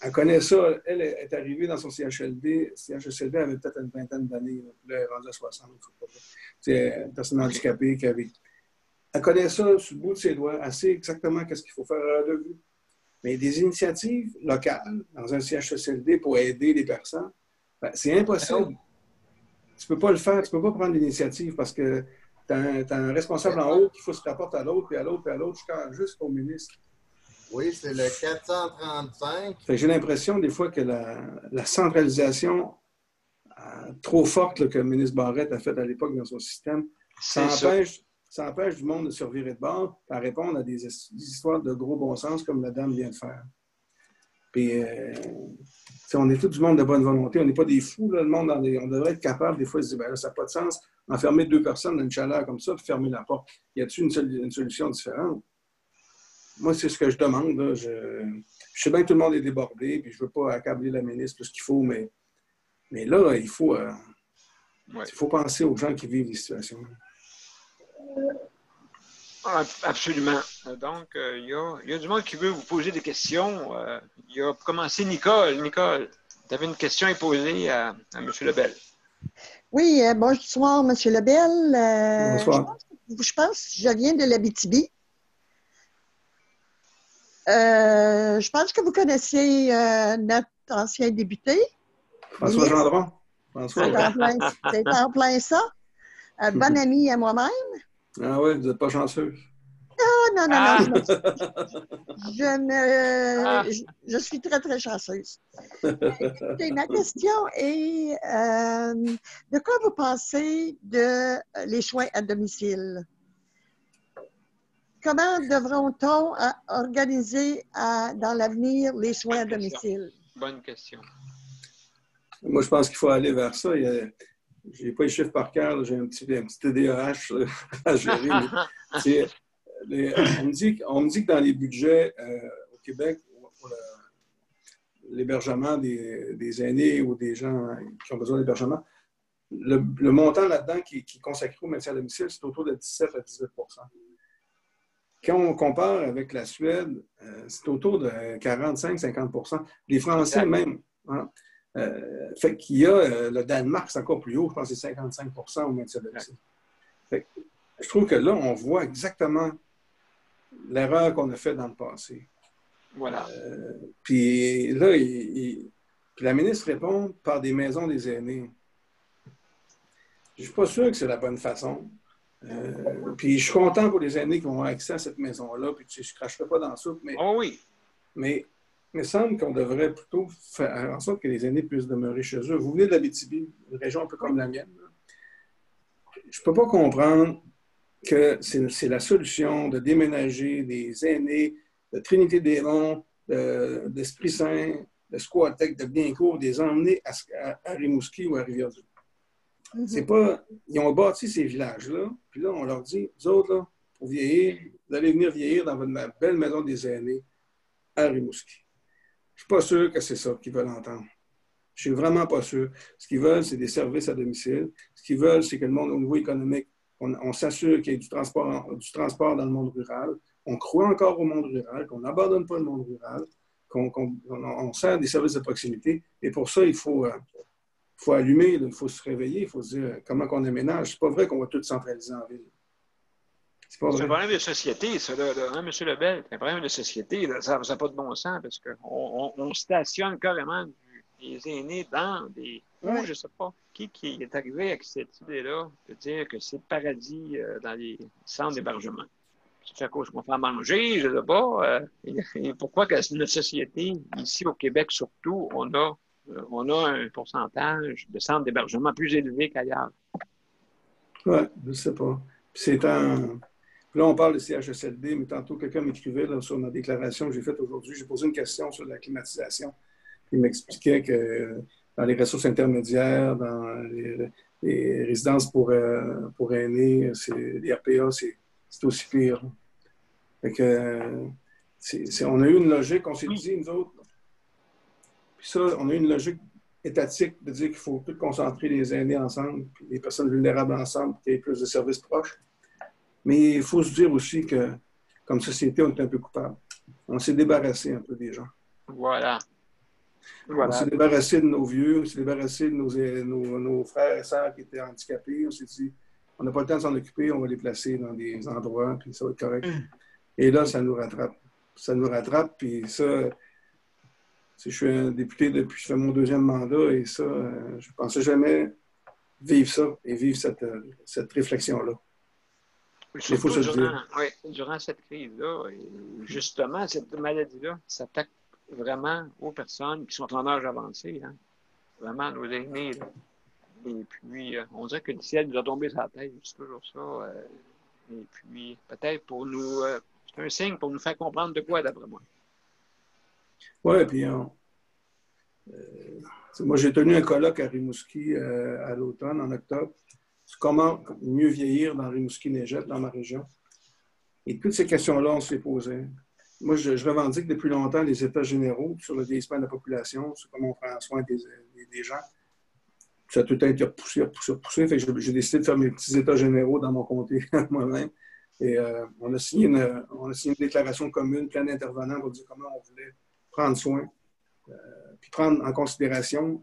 S8: Elle connaît ça. Elle est arrivée dans son CHSLD. CHSLD avait peut-être une vingtaine d'années. Là, elle est rendue à 60. C'est une personne handicapée qui avait... Elle connaît ça sur le bout de ses doigts. Elle sait exactement ce qu'il faut faire à la vue. Mais des initiatives locales dans un CHSLD pour aider les personnes, ben, c'est impossible. Tu ne peux pas le faire. Tu ne peux pas prendre l'initiative parce que tu as un responsable en haut qui faut se rapporter à l'autre, puis à l'autre, puis à l'autre, jusqu'au ministre.
S2: Oui, c'est le 435.
S8: J'ai l'impression des fois que la centralisation trop forte que le ministre Barrette a faite à l'époque dans son système, ça empêche du monde de se revirer de bord à répondre à des histoires de gros bon sens comme la dame vient de faire. Puis, on est tout du monde de bonne volonté. On n'est pas des fous, là, le monde. On devrait être capable, des fois, de se dire, ben là, ça n'a pas de sens, enfermer 2 personnes dans une chaleur comme ça, puis fermer la porte. Y a-t-il une solution différente? Moi, c'est ce que je demande. Là. Je sais bien que tout le monde est débordé, puis je ne veux pas accabler la ministre plus qu'il faut, mais là, il faut penser aux gens qui vivent les situations.
S1: Absolument. Donc, il y a du monde qui veut vous poser des questions. Il a commencé Nicole. Nicole, tu avais une question à poser à M. Lebel.
S6: Oui, bonsoir, M. Lebel.
S8: Bonsoir.
S6: Je pense que je viens de l'Abitibi. Je pense que vous connaissez notre ancien député.
S8: François Gendron.
S6: C'est en plein ça. Bon ami à moi-même.
S8: Ah oui, vous n'êtes pas chanceux.
S6: non, non,
S1: Ah!
S6: non.
S1: Ah!
S6: Je suis très, très chanceuse. Écoutez, ma question est, de quoi vous pensez de les soins à domicile? Comment devront-on organiser dans l'avenir les soins à
S1: Bonne question.
S6: domicile?
S1: Bonne question.
S8: Moi, je pense qu'il faut aller vers ça. Je n'ai pas les chiffres par cœur, j'ai un petit TDAH à gérer. Mais on me dit que dans les budgets au Québec, pour l'hébergement des aînés ou des gens qui ont besoin d'hébergement, le montant là-dedans qui est consacré au maintien à domicile, c'est autour de 17 à 18 %. Quand on compare avec la Suède, c'est autour de 45-50 %. Les Français même. Hein, fait qu'il y a le Danemark, c'est encore plus haut, je pense que c'est 55 % au maintien à domicile. Fait que je trouve que là, on voit exactement l'erreur qu'on a faite dans le passé.
S1: Voilà.
S8: Puis là, puis la ministre répond par des maisons des aînés. Je ne suis pas sûr que c'est la bonne façon. Puis je suis content pour les aînés qui ont accès à cette maison-là, puis je ne cracherai pas dans la soupe, mais,
S1: Oh oui.
S8: mais il me semble qu'on devrait plutôt faire en sorte que les aînés puissent demeurer chez eux. Vous venez de l'Abitibi, une région un peu comme la mienne. Là. Je ne peux pas comprendre que c'est la solution de déménager des aînés de Trinité-des-Monts, d'Esprit Saint, de Squatec, de Biencourt, des emmener à Rimouski ou à Rivière-du-Loup. C'est pas. Ils ont bâti ces villages-là, puis là, on leur dit, vous autres, là, pour vieillir, vous allez venir vieillir dans votre belle maison des aînés à Rimouski. Je ne suis pas sûr que c'est ça qu'ils veulent entendre. Je suis vraiment pas sûr. Ce qu'ils veulent, c'est des services à domicile. Ce qu'ils veulent, c'est que le monde, au niveau économique, on s'assure qu'il y ait du transport dans le monde rural. On croit encore au monde rural, qu'on n'abandonne pas le monde rural, qu'on sert des services de proximité. Et pour ça, il faut allumer, il faut se réveiller, il faut se dire comment on aménage. C'est pas vrai qu'on va tout centraliser en ville. C'est pas vrai.
S1: C'est un problème de société, ça, là, hein, M. Lebel? C'est un problème de société. Là. Ça n'a pas de bon sens parce qu'on stationne carrément les aînés dans des.
S6: Ouais.
S1: Je ne sais pas qui est arrivé avec cette idée-là de dire que c'est le paradis dans les centres d'hébergement. C'est à cause qu'on fait à manger, je ne sais pas. Et pourquoi que notre société, ici au Québec surtout, on a un pourcentage de centres d'hébergement plus élevé qu'ailleurs.
S8: Oui, je ne sais pas. Puis là, on parle de CHSLD, mais tantôt, quelqu'un m'écrivait là, sur ma déclaration que j'ai faite aujourd'hui. J'ai posé une question sur la climatisation. Il m'expliquait que dans les ressources intermédiaires, dans les résidences pour aînés, les RPA, c'est aussi pire. Fait que, on a eu une logique, on s'est dit, nous autres, puis ça, on a eu une logique étatique de dire qu'il faut tout concentrer les aînés ensemble, puis les personnes vulnérables ensemble, qu'il y ait plus de services proches. Mais il faut se dire aussi que, comme société, on est un peu coupable. On s'est débarrassé un peu des gens.
S1: Voilà.
S8: On s'est débarrassé de nos vieux, on s'est débarrassé de nos frères et sœurs qui étaient handicapés. On s'est dit, on n'a pas le temps de s'en occuper, on va les placer dans des endroits, puis ça va être correct. Et là, ça nous rattrape. Ça nous rattrape, puis ça, je suis un député depuis, je fais mon 2e mandat, et ça, je ne pensais jamais vivre ça et vivre cette réflexion-là.
S1: Surtout durant cette crise-là, justement, cette maladie-là s'attaque vraiment aux personnes qui sont en âge avancé, hein? Vraiment nos aînés. Là. Et puis, on dirait que le ciel nous a tombé sur la tête, c'est toujours ça. Et puis, peut-être pour nous, c'est un signe pour nous faire comprendre de quoi, d'après moi.
S8: Oui, puis moi, j'ai tenu un colloque à Rimouski à l'automne, en octobre, sur comment mieux vieillir dans Rimouski-Neigette, dans ma région. Et toutes ces questions-là, on se les posait. Moi, je revendique depuis longtemps les états généraux sur le vieillissement de la population, sur comment on prend soin des gens. Ça a tout été repoussé. Fait que j'ai décidé de faire mes petits états généraux dans mon comté moi-même. Et on a signé une déclaration commune, plein d'intervenants pour dire comment on voulait prendre soin, puis prendre en considération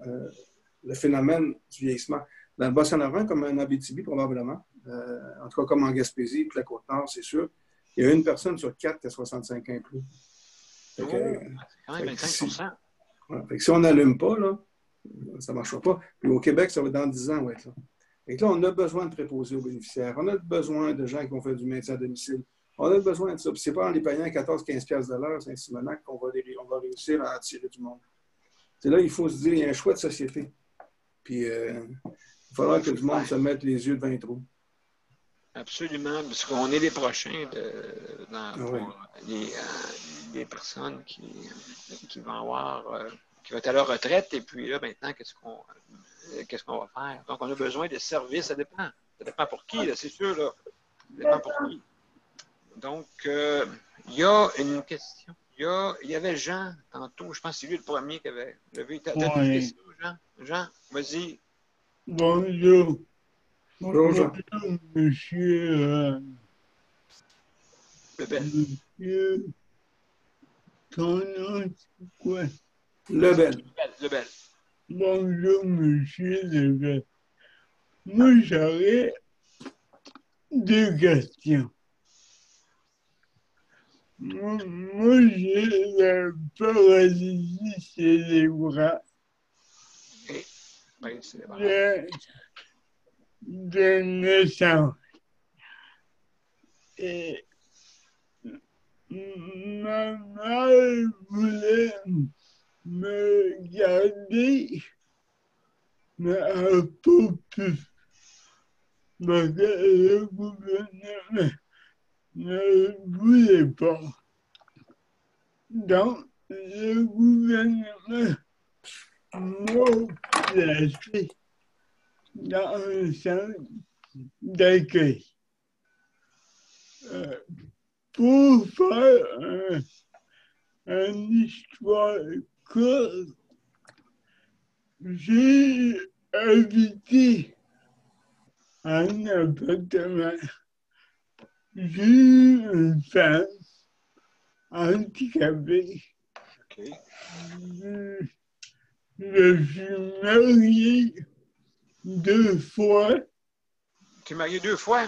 S8: le phénomène du vieillissement. Dans le Bas-Saint-Laurent, comme en Abitibi, probablement, en tout cas comme en Gaspésie, puis la Côte-Nord, c'est sûr, il y a une personne sur 4 qui a 65 ans et plus.
S1: C'est quand même 25
S8: % Si on n'allume pas, là, ça ne marchera pas. Puis au Québec, ça va dans 10 ans, on va être là. Et là, on a besoin de préposés aux bénéficiaires. On a besoin de gens qui vont faire du maintien à domicile. On a besoin de ça. Puis c'est pas en les payant 14-15$ de l'heure, Saint-Simonac, qu'on va, on va réussir à attirer du monde. C'est là, il faut se dire, il y a un choix de société. Puis il faudra que le monde se mette les yeux devant les trous.
S1: Absolument, parce qu'on est les prochains
S8: Oui.
S1: les personnes qui vont avoir, qui vont être à leur retraite, et puis là, maintenant, qu'est-ce qu'on va faire? Donc, on a besoin de services, ça dépend. Ça dépend pour qui, là, c'est sûr, là. Ça dépend pour qui. Donc, il y a une question. Il y avait Jean, tantôt, je pense que c'est lui le premier qui avait levé. T'as une question, Jean? Jean, vas-y.
S4: Bonjour.
S8: Bonjour, Jean.
S4: Bonjour, monsieur.
S1: Lebel.
S4: Monsieur. Ton nom, c'est quoi?
S8: Lebel.
S1: Lebel.
S4: Bonjour, monsieur Lebel. Moi, j'aurais 2 questions. Moi, j'ai la paralysie cérébrale
S1: Oui, c'est vrai.
S4: de naissance. Et ma mère voulait me garder, mais elle n'a pas pu. Parce que le gouvernement ne voulait pas. Donc, le gouvernement m'a placé dans un centre d'accueil. Pour faire une histoire courte, j'ai habité un appartement. J'ai eu une femme handicapée.
S1: OK.
S4: Je suis marié 2 fois.
S1: Tu es marié 2 fois?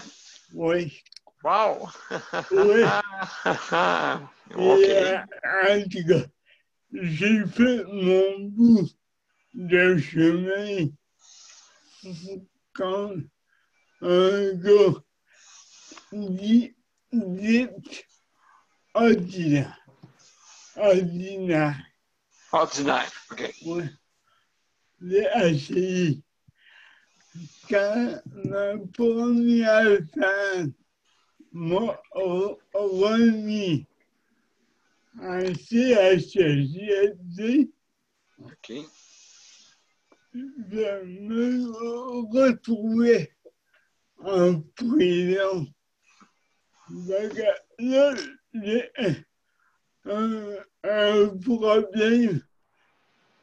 S4: Oui.
S1: Wow!
S4: Oui.
S1: OK.
S4: Et en tout cas, j'ai fait mon bout de chemin comme un gars dit ordinaire. Ordinaire.
S1: Ordinaire. OK.
S4: Oui. J'ai essayé. Quand ma première femme m'a remis en CHSLD,
S1: OK.
S4: je me retrouvais en prison. Donc là, j'ai un problème.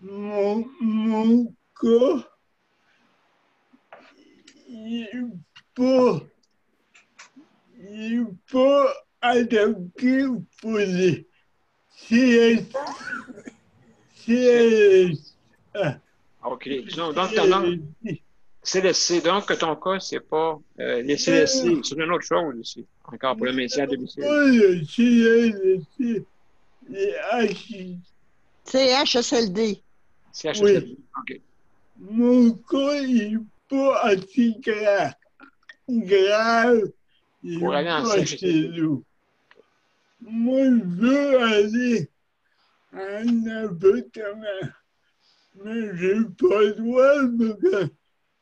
S4: Mon corps n'est pas adapté pour les
S1: OK. Donc, CLSC, donc ton cas, c'est pas les CLSC, c'est une autre chose ici, encore pour le maintien à domicile.
S6: CHSLD.
S1: CHSLD. OK.
S4: Mon cas n'est pas assez grave. Il
S1: Pour aller en
S4: pas assez
S1: CHSLD.
S4: lourd. Moi, je veux aller en appartement, mais je n'ai pas le droit parce que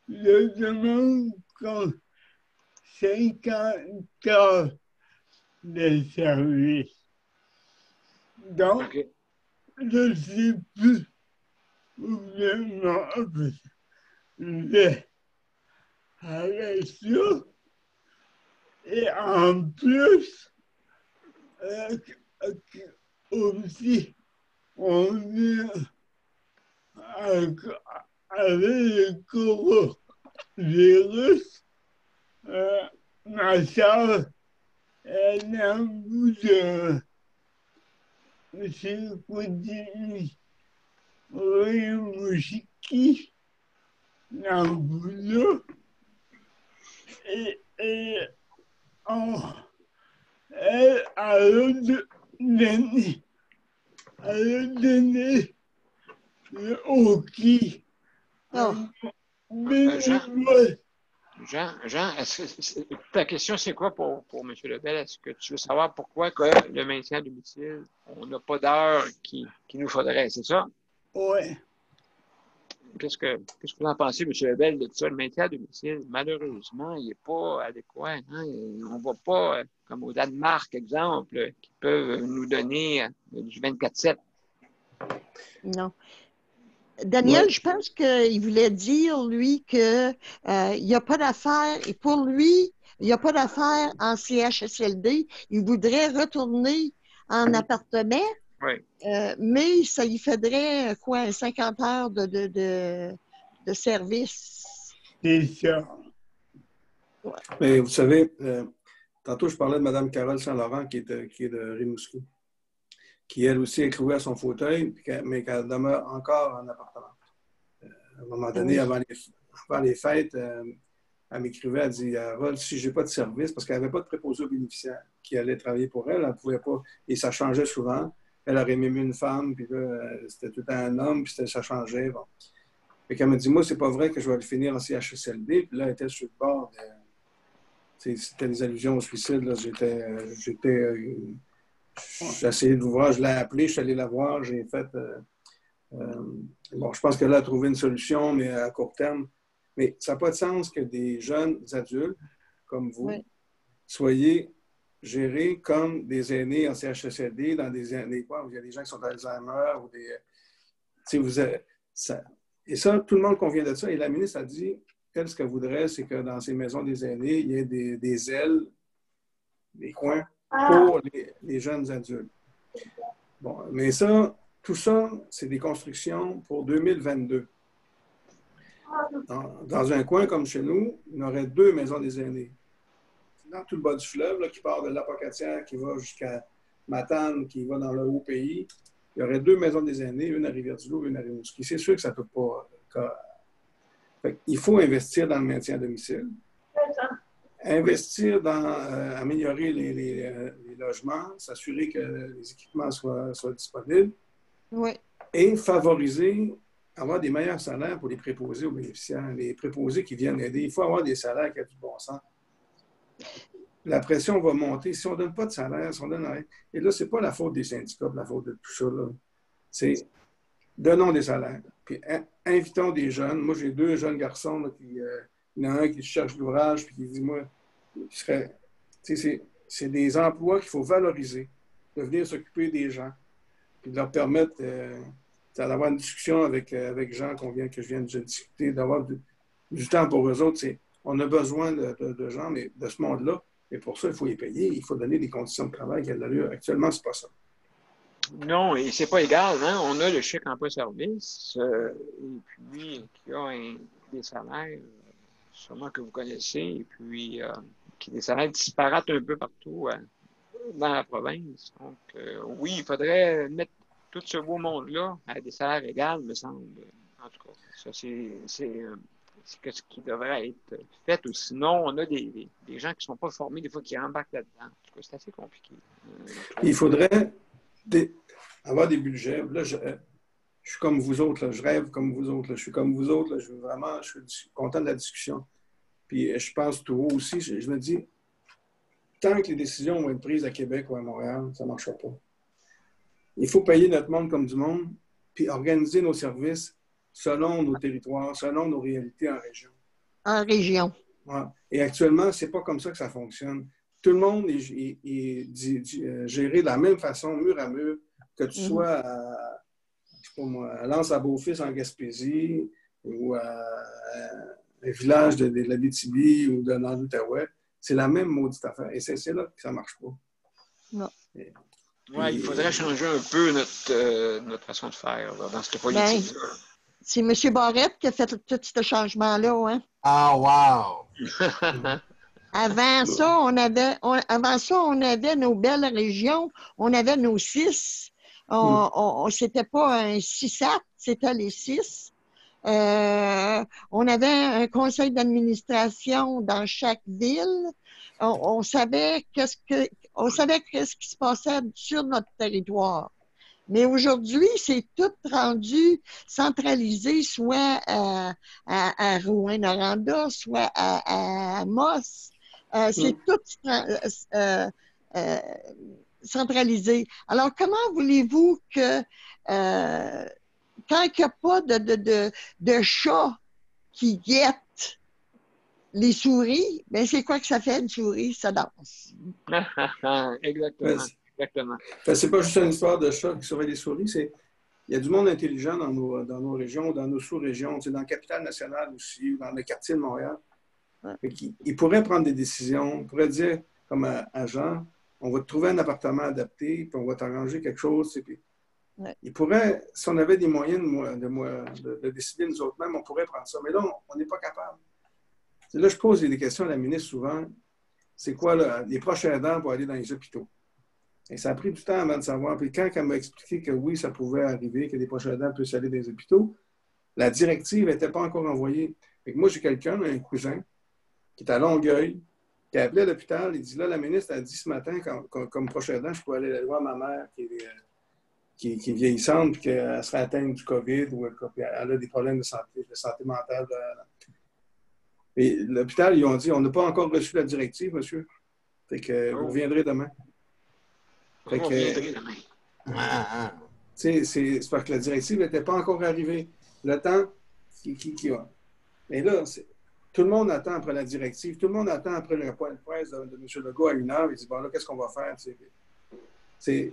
S4: je demande comme 50 heures de service. Donc,
S1: OK.
S4: je ne sais plus où je vais avec ça. Et en plus, aussi, on vient avec le coronavirus. Ma soeur, elle a un bout de Chicoutimi, Rimouski, dans le boulot. Et elle a donné le hockey.
S6: Oh.
S4: Bénévole
S1: Jean, ta question, c'est quoi pour M. Lebel? Est-ce que tu veux savoir pourquoi que le maintien à domicile, on n'a pas d'heure qu'il nous faudrait, c'est ça?
S4: Oui.
S1: Qu'est-ce que vous en pensez, M. Lebel, de ça? Le maintien à domicile, malheureusement, il n'est pas adéquat. Hein? On ne va pas, comme au Danemark, exemple, qui peuvent nous donner du 24/7.
S6: Non. Daniel,
S8: Ouais.
S6: je pense qu'il voulait dire, lui, qu'il n'y a pas d'affaires, et pour lui, il n'y a pas d'affaires en CHSLD. Il voudrait retourner en appartement,
S1: Oui.
S6: mais ça lui faudrait, 50 heures de service.
S4: C'est ça.
S8: Mais vous savez, tantôt, je parlais de Mme Carole Saint-Laurent, qui est de Rimouski, qui, elle aussi, est clouée à son fauteuil, mais qu'elle demeure encore en appartement. À un moment donné, avant les fêtes, elle m'écrivait, elle dit, Harold, si je n'ai pas de service, parce qu'elle n'avait pas de préposé aux bénéficiaires qui allait travailler pour elle, elle ne pouvait pas, et ça changeait souvent. Elle aurait même une femme, puis là, c'était tout le temps un homme, puis ça changeait. Bon. Fait qu'elle m'a dit, moi, c'est pas vrai que je vais le finir en CHSLD, puis là, elle était sur le bord c'était des allusions au suicide, là. J'ai essayé de voir, je l'ai appelé, je suis allé la voir, j'ai fait... bon, je pense qu'elle a trouvé une solution, mais à court terme. Mais ça n'a pas de sens que des jeunes adultes, comme vous, soyez gérés comme des aînés en CHSLD, dans des années où il y a des gens qui sont Alzheimer, ou des... et ça, tout le monde convient de ça. Et la ministre a dit, elle, ce qu'elle voudrait, c'est que dans ces maisons des aînés, il y ait des ailes, des coins pour les jeunes adultes. Bon, mais ça, tout ça, c'est des constructions pour 2022. Dans un coin comme chez nous, il y aurait 2 maisons des aînés. Dans tout le bas du fleuve, là, qui part de l'Apocatière, qui va jusqu'à Matane, qui va dans le Haut-Pays, il y aurait 2 maisons des aînés, une à Rivière-du-Loup, une à Rimouski. C'est sûr que ça ne peut pas... Il faut investir dans le maintien à domicile, investir dans améliorer les logements, s'assurer que les équipements soient disponibles, et favoriser, avoir des meilleurs salaires pour les préposés aux bénéficiaires, les préposés qui viennent aider. Il faut avoir des salaires qui ont du bon sens. La pression va monter. Si on ne donne pas de salaire, si on donne rien. Et là, ce n'est pas la faute des syndicats, la faute de tout ça. C'est donnons des salaires. Puis invitons des jeunes. Moi, j'ai 2 jeunes garçons. Là, il y en a un qui cherche l'ouvrage puis qui dit, moi, c'est des emplois qu'il faut valoriser, de venir s'occuper des gens, puis de leur permettre d'avoir une discussion avec gens que je viens de discuter, d'avoir du temps pour eux autres. On a besoin de gens, mais de ce monde-là. Et pour ça, il faut les payer. Il faut donner des conditions de travail qui ont de l'allure. Actuellement, ce n'est pas ça.
S1: Non, et c'est pas égal, hein? On a le chèque emploi-service, et puis qui a des salaires, sûrement que vous connaissez, et puis qui des salaires disparates un peu partout dans la province. Donc, oui, il faudrait mettre tout ce beau monde-là à des salaires égaux, me semble. En tout cas, ça, c'est ce qui devrait être fait. Ou sinon, on a des gens qui ne sont pas formés, des fois, qui embarquent là-dedans. En tout cas, c'est assez compliqué.
S8: Il faudrait avoir des budgets. Là, je suis comme vous autres. Là. Je rêve comme vous autres. Là. Je suis comme vous autres. Là. Je suis content de la discussion. Puis je pense tout haut aussi. Je me dis, tant que les décisions vont être prises à Québec ou à Montréal, ça ne marchera pas. Il faut payer notre monde comme du monde, puis organiser nos services selon nos territoires, selon nos réalités en région.
S6: En région.
S8: Ouais. Et actuellement, ce n'est pas comme ça que ça fonctionne. Tout le monde est géré de la même façon, mur à mur, que tu sois à Lens-à-Beaufils en Gaspésie ou à un village de l'Abitibi ou de l'Outaouais. C'est la même maudite affaire. Et c'est là que ça ne marche pas.
S6: Non.
S1: Oui, il faudrait changer un peu notre façon de faire là, dans cette politique.
S6: C'est M. Barrette qui a fait tout ce changement-là. Hein?
S2: Ah, wow!
S6: Avant ça, on avait nos belles régions. On avait nos 6. C'était pas un 6-7, c'était les 6. On avait un conseil d'administration dans chaque ville. On savait qu'est-ce qui se passait sur notre territoire. Mais aujourd'hui, c'est tout rendu centralisé, soit à Rouyn-Noranda, soit à Moss. C'est tout centralisé. Alors, comment voulez-vous que quand il n'y a pas de chat qui guette les souris, ben c'est quoi que ça fait, une souris? Ça danse.
S1: Exactement.
S8: Ouais,
S1: Exactement.
S8: c'est pas juste une histoire de chat qui surveille les souris, il y a du monde intelligent dans nos régions, dans nos sous-régions, dans la capitale nationale aussi, dans le quartier de Montréal.
S6: Ouais.
S8: Ils pourraient prendre des décisions, ils pourraient dire, comme à Jean, on va te trouver un appartement adapté, puis on va t'arranger quelque chose. Puis,
S6: ouais.
S8: Ils pourraient, si on avait des moyens de décider nous autres mêmes, on pourrait prendre ça. Mais là, on n'est pas capable. Là, je pose des questions à la ministre souvent. C'est quoi là, les proches aidants pour aller dans les hôpitaux? Et ça a pris du temps avant de savoir. Puis quand elle m'a expliqué que oui, ça pouvait arriver, que les proches aidants puissent aller dans les hôpitaux, la directive n'était pas encore envoyée. Fait que moi, j'ai quelqu'un, un cousin, qui est à Longueuil, qui a appelé à l'hôpital. Il dit là, la ministre a dit ce matin, comme proche aidant, je peux aller voir ma mère qui est vieillissante, puis qu'elle serait atteinte du COVID ou elle a des problèmes de santé mentale. Et l'hôpital, ils ont dit on n'a pas encore reçu la directive, monsieur. Fait que vous reviendrez demain. Fait que, c'est parce que la directive n'était pas encore arrivée. Le temps qui va. Mais là, tout le monde attend après la directive. Tout le monde attend après le point de presse de M. Legault à 1h. Il dit bon, là, qu'est-ce qu'on va faire? C'est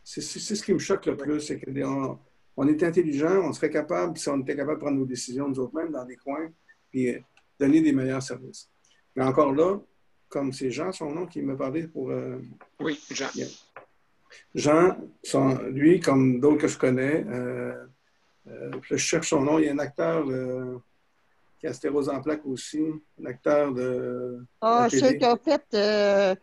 S8: ce qui me choque le plus, c'est qu'on est intelligent, on serait capable, si on était capable de prendre nos décisions nous autres mêmes dans des coins, puis donner des meilleurs services. Mais encore là, comme c'est Jean, son nom, qui me parlait pour...
S1: Oui, Jean.
S8: Jean, lui, comme d'autres que je connais, je cherche son nom, il y a un acteur qui a stérose en plaques aussi, un acteur de...
S6: Ah, ceux qui ont fait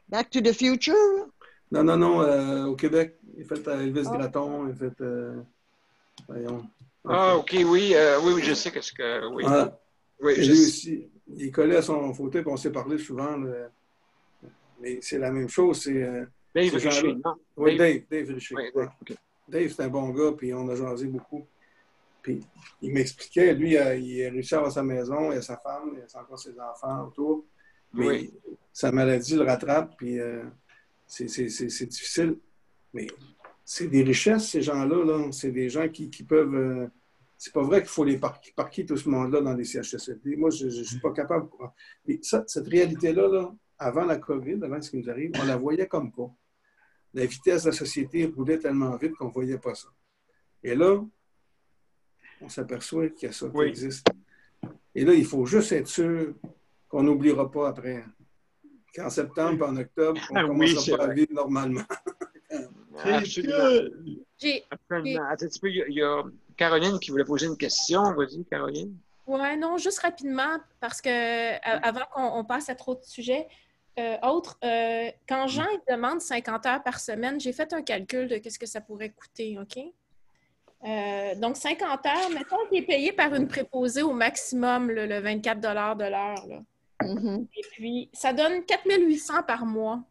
S6: Back to the Future?
S8: Non, au Québec, il a fait Elvis Gratton, il a fait... voyons.
S1: Ah, OK, oui, je sais qu'est-ce que... Oui, oui
S8: lui aussi, il collait à son fauteuil, puis on s'est parlé souvent, mais c'est la même chose, c'est...
S1: Dave Richer, non?
S8: Oui, Dave Richer.
S1: Oui, okay.
S8: Dave, c'est un bon gars, puis on a jasé beaucoup. Puis il m'expliquait, lui, il a réussi à avoir sa maison, il a sa femme, il a encore ses enfants autour, mais sa maladie le rattrape, puis c'est difficile. Mais c'est des richesses, ces gens-là, là. C'est des gens qui peuvent... c'est pas vrai qu'il faut les parquer tout ce monde-là dans les CHSLD. Moi, je ne suis pas capable. Et ça, cette réalité-là, là, avant la COVID, avant ce qui nous arrive, on la voyait comme pas. La vitesse de la société roulait tellement vite qu'on ne voyait pas ça. Et là, on s'aperçoit qu'il y a ça qui existe. Et là, il faut juste être sûr qu'on n'oubliera pas après. Qu'en septembre, en octobre, on ne commencera pas à vivre normalement.
S1: Absolument. Attends un petit peu, il y a Caroline qui voulait poser une question. Vas-y, Caroline.
S5: Oui, non, juste rapidement, parce que avant qu'on passe à trop de sujets quand Jean demande 50 heures par semaine, j'ai fait un calcul de ce que ça pourrait coûter, OK? Donc, 50 heures, mettons qu'il est payé par une préposée au maximum, le 24 de l'heure. Et puis, ça donne 4 800 par mois.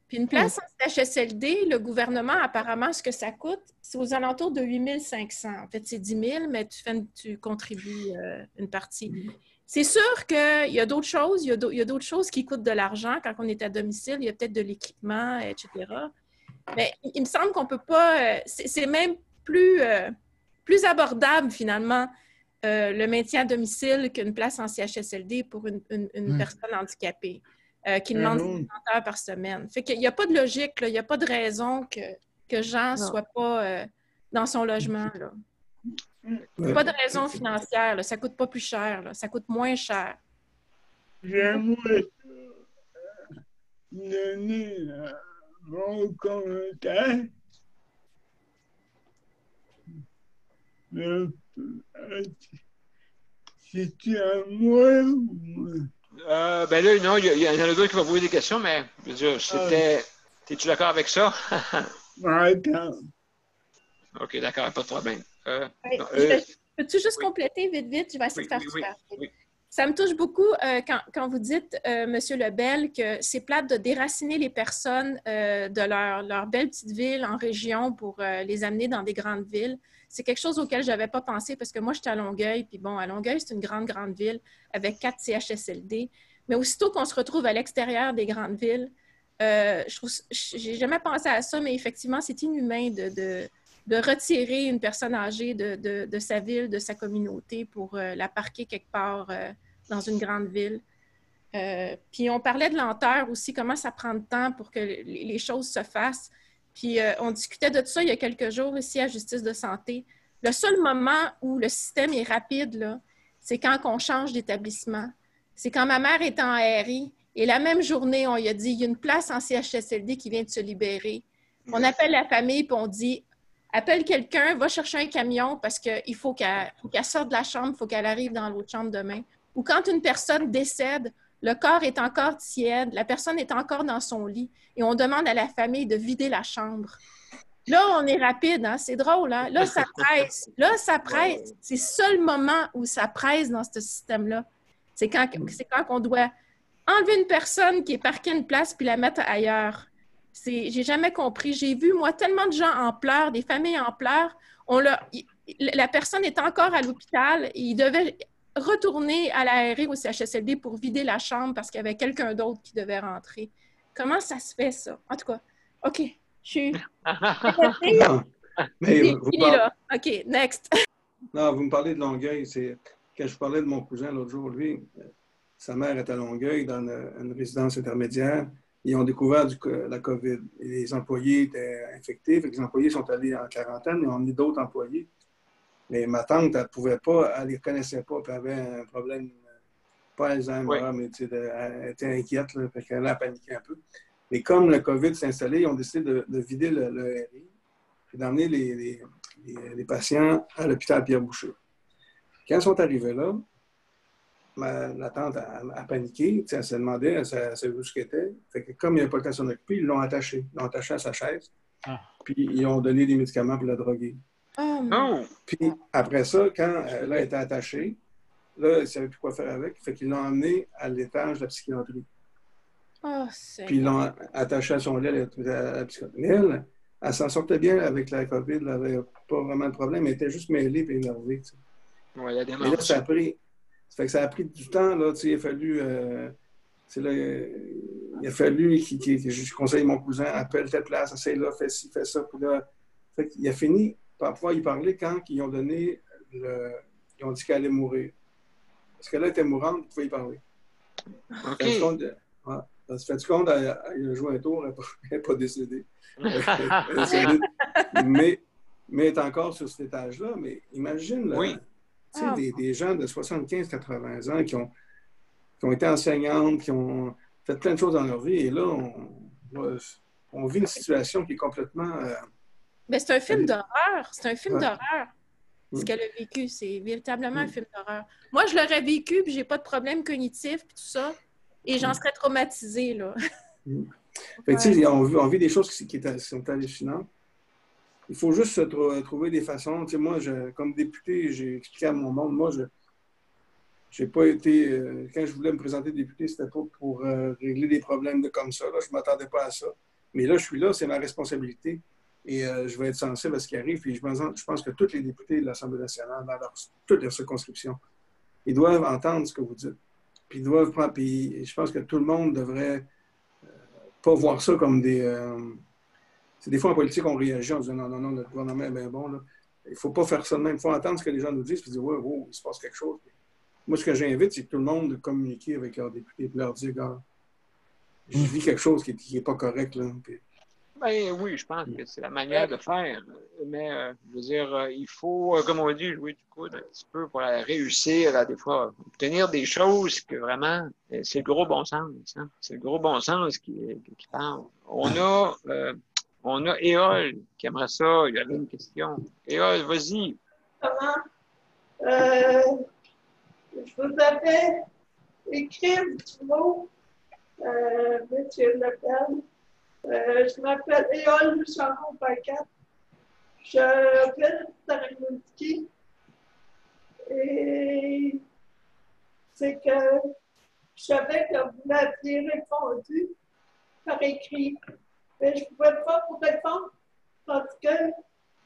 S5: Puis une place en CHSLD, le gouvernement, apparemment, ce que ça coûte, c'est aux alentours de 8 500. En fait, c'est 10 000, mais tu contribues une partie. C'est sûr qu'il y a d'autres choses. Il y a d'autres choses qui coûtent de l'argent quand on est à domicile. Il y a peut-être de l'équipement, etc. Mais il me semble qu'on ne peut pas... c'est même plus abordable, finalement, le maintien à domicile qu'une place en CHSLD pour une personne handicapée. Qui demande 50 heures par semaine. Fait qu'il n'y a pas de logique, là. Il n'y a pas de raison que Jean ne soit pas dans son logement. Là. Il n'y a pas de raison financière. Là. Ça ne coûte pas plus cher. Là. Ça coûte moins cher.
S4: J'aimerais donner mon commentaire. C'est-tu à moi ou...
S1: Ben là, non, il y en a d'autres qui vont poser des questions, mais je veux dire, c'était... Es-tu d'accord avec ça?
S4: D'accord.
S1: OK, d'accord, pas de problème.
S5: Peux-tu juste compléter vite? Je vais essayer de faire super.
S1: Oui.
S5: Ça me touche beaucoup quand vous dites, M. Lebel, que c'est plate de déraciner les personnes de leur belle petite ville en région pour les amener dans des grandes villes. C'est quelque chose auquel je n'avais pas pensé parce que moi, j'étais à Longueuil. Puis bon, à Longueuil, c'est une grande ville avec 4 CHSLD. Mais aussitôt qu'on se retrouve à l'extérieur des grandes villes, j'ai jamais pensé à ça, mais effectivement, c'est inhumain de retirer une personne âgée de sa ville, de sa communauté pour la parquer quelque part dans une grande ville. Puis on parlait de lenteur aussi, comment ça prend de temps pour que les choses se fassent. Puis on discutait de ça il y a quelques jours ici à Justice de santé. Le seul moment où le système est rapide, là, c'est quand on change d'établissement. C'est quand ma mère est en RI et la même journée, on lui a dit, il y a une place en CHSLD qui vient de se libérer. On appelle la famille et on dit, appelle quelqu'un, va chercher un camion parce qu'il faut qu'elle sorte de la chambre, il faut qu'elle arrive dans l'autre chambre demain. Ou quand une personne décède, le corps est encore tiède, la personne est encore dans son lit et on demande à la famille de vider la chambre. Là, on est rapide, hein? C'est drôle, hein? Là, ça presse. Là, ça presse. C'est le seul moment où ça presse dans ce système-là. C'est quand on doit enlever une personne qui est parquée à une place puis la mettre ailleurs. J'ai jamais compris. J'ai vu, moi, tellement de gens en pleurs, des familles en pleurs. La personne est encore à l'hôpital. Il devait retourner à la RI ou au CHSLD pour vider la chambre parce qu'il y avait quelqu'un d'autre qui devait rentrer. Comment ça se fait, ça? En tout cas, OK. Je suis...
S8: Non, mais
S5: fini là. OK, next.
S8: Non, vous me parlez de Longueuil. Quand je parlais de mon cousin l'autre jour, lui, sa mère est à Longueuil dans une résidence intermédiaire. Ils ont découvert la COVID. Et les employés étaient infectés. Fait que les employés sont allés en quarantaine et on a mis d'autres employés. Mais ma tante, elle ne pouvait pas, elle ne les connaissait pas, puis elle avait un problème, pas Alzheimer, mais elle était inquiète, là, fait qu'elle a paniqué un peu. Mais comme le COVID s'est installé, ils ont décidé de vider le RI et d'emmener les patients à l'hôpital Pierre-Boucher. Quand ils sont arrivés là, la tante a paniqué, elle s'est demandé, elle s'est vu ce qu'elle était. Fait que comme il n'y avait pas le temps de s'en occuper, ils l'ont attaché à sa chaise. Puis ils ont donné des médicaments pour la droguer.
S5: Oh.
S8: Puis après ça, quand elle a été attachée, là, ils ne savaient plus quoi faire avec. Fait qu'ils l'ont emmenée à l'étage de la psychiatrie.
S5: Oh,
S8: puis ils l'ont attachée à son lit à la psychiatrie. Mais elle s'en sortait bien avec la COVID. Elle n'avait pas vraiment de problème. Elle était juste mêlée et énervée.
S1: Oui, il y a des
S8: mais là, ça a pris du temps. Là, il a fallu... il a fallu je conseille mon cousin, appelle telle place, essaye là, fais ci, fais ça. Puis là, il a fini par pouvoir y parler quand ils ont donné ils ont dit qu'elle allait mourir. Parce qu'elle était mourante, il pouvait y parler.
S1: OK.
S8: Ça se fait du compte, elle a joué un tour, elle n'est pas décédée. mais elle est encore sur cet étage-là. Mais imagine, des gens de 75-80 ans qui ont été enseignantes, qui ont fait plein de choses dans leur vie. Et là, on vit une situation qui est complètement...
S5: Mais c'est un film d'horreur. C'est un film d'horreur. Ce qu'elle a vécu, c'est véritablement un film d'horreur. Moi, je l'aurais vécu, puis j'ai pas de problème cognitif, puis tout ça, et j'en serais traumatisée, là.
S8: Fait que, tu sais, on vit des choses qui sont hallucinantes. Il faut juste se trouver des façons. Tu sais, moi, comme député, j'ai expliqué à mon monde, moi, j'ai pas été... quand je voulais me présenter député, c'était pas pour régler des problèmes comme ça. Là. Je m'attendais pas à ça. Mais là, je suis là, c'est ma responsabilité. Et je vais être sensible à ce qui arrive. Puis je pense que tous les députés de l'Assemblée nationale, dans toutes leurs circonscriptions, ils doivent entendre ce que vous dites. Puis ils doivent prendre. Puis je pense que tout le monde devrait pas voir ça comme des. C'est des fois en politique, on réagit en disant non, notre gouvernement est bien bon. Là. Il ne faut pas faire ça de même. Il faut entendre ce que les gens nous disent puis dire wow, il se passe quelque chose. Puis, moi, ce que j'invite, c'est que tout le monde de communiquer avec leurs députés et leur dire je vis quelque chose qui n'est pas correct. Là. Puis,
S1: ben oui, je pense que c'est la manière de faire. Mais je veux dire, il faut, comme on dit, jouer du coude un petit peu pour réussir à des fois obtenir des choses que vraiment, c'est le gros bon sens. Hein? C'est le gros bon sens qui parle. On a Éole qui aimerait ça. Il y avait une question. Éole, vas-y.
S9: Comment? Je vous avais écrit un petit mot, Monsieur Lebel. Je m'appelle Éole Charon-Paquette. Je viens de Tarimouski. Et c'est que je savais que vous m'aviez répondu par écrit. Mais je ne pouvais pas vous répondre parce que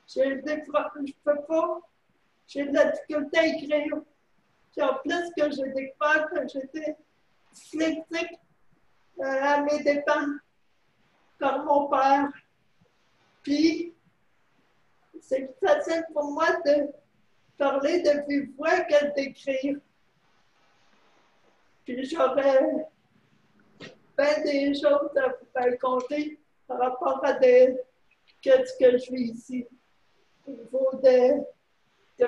S9: je peux pas. J'ai de la difficulté à écrire. Puis en plus que j'ai découvert que j'étais dyslexique à mes dépens par mon père. Puis, c'est plus facile pour moi de parler de vive voix que d'écrire. Puis j'aurais bien des choses à vous raconter par rapport à ce que je vis ici. Au niveau de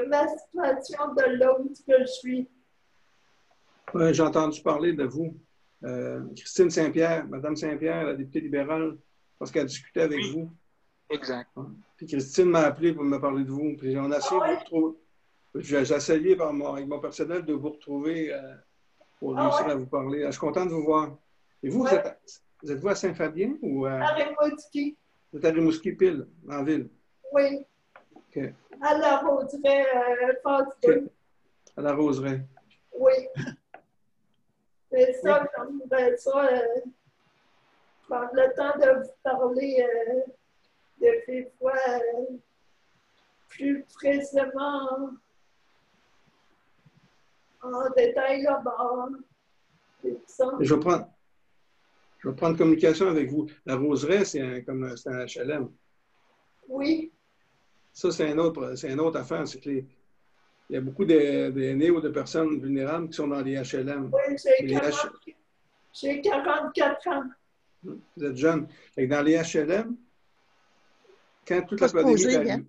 S9: ma situation, de là où je suis.
S8: Ouais, j'ai entendu parler de vous. Christine Saint-Pierre, Madame Saint-Pierre, la députée libérale, parce qu'elle discutait avec vous.
S1: Exact.
S8: Puis Christine m'a appelé pour me parler de vous. Puis on a essayé de vous retrouver. J'ai essayé avec mon personnel de vous retrouver pour réussir à vous parler. Je suis content de vous voir. Et vous, vous êtes-vous à Saint-Fabien ou à
S9: Rimouski?
S8: Vous êtes à Rimouski, pile, en ville?
S9: Oui.
S8: OK.
S9: À la Roseraie,
S8: Okay. À la Roseraie.
S9: Oui. C'est ça, j'aimerais ça, prendre le temps de vous parler de vive voix plus précisément en détail là-bas.
S8: Je vais prendre communication avec vous. La Roseraie, c'est un HLM.
S9: Oui.
S8: Ça, c'est une autre affaire. C'est que il y a beaucoup d'aînés ou de personnes vulnérables qui sont dans les HLM.
S9: Oui, j'ai 44 ans.
S8: Vous êtes jeune. Et dans les HLM, quand toute la pandémie est arrivée,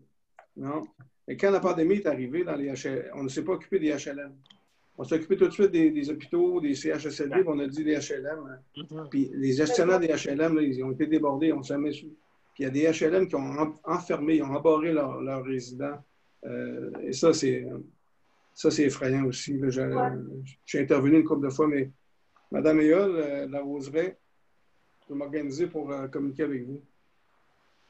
S8: non. Et quand la pandémie est arrivée dans les HLM, on ne s'est pas occupé des HLM. On s'est occupé tout de suite des hôpitaux, des CHSLD, puis on a dit des HLM. Puis les gestionnaires des HLM, là, ils ont été débordés, ils n'ont jamais su. Puis il y a des HLM qui ont enfermé, ils ont embarré leurs résidents. Et ça, c'est effrayant aussi. J'ai intervenu une couple de fois, mais Mme Éole, la Roseraie, je vais m'organiser pour communiquer avec vous.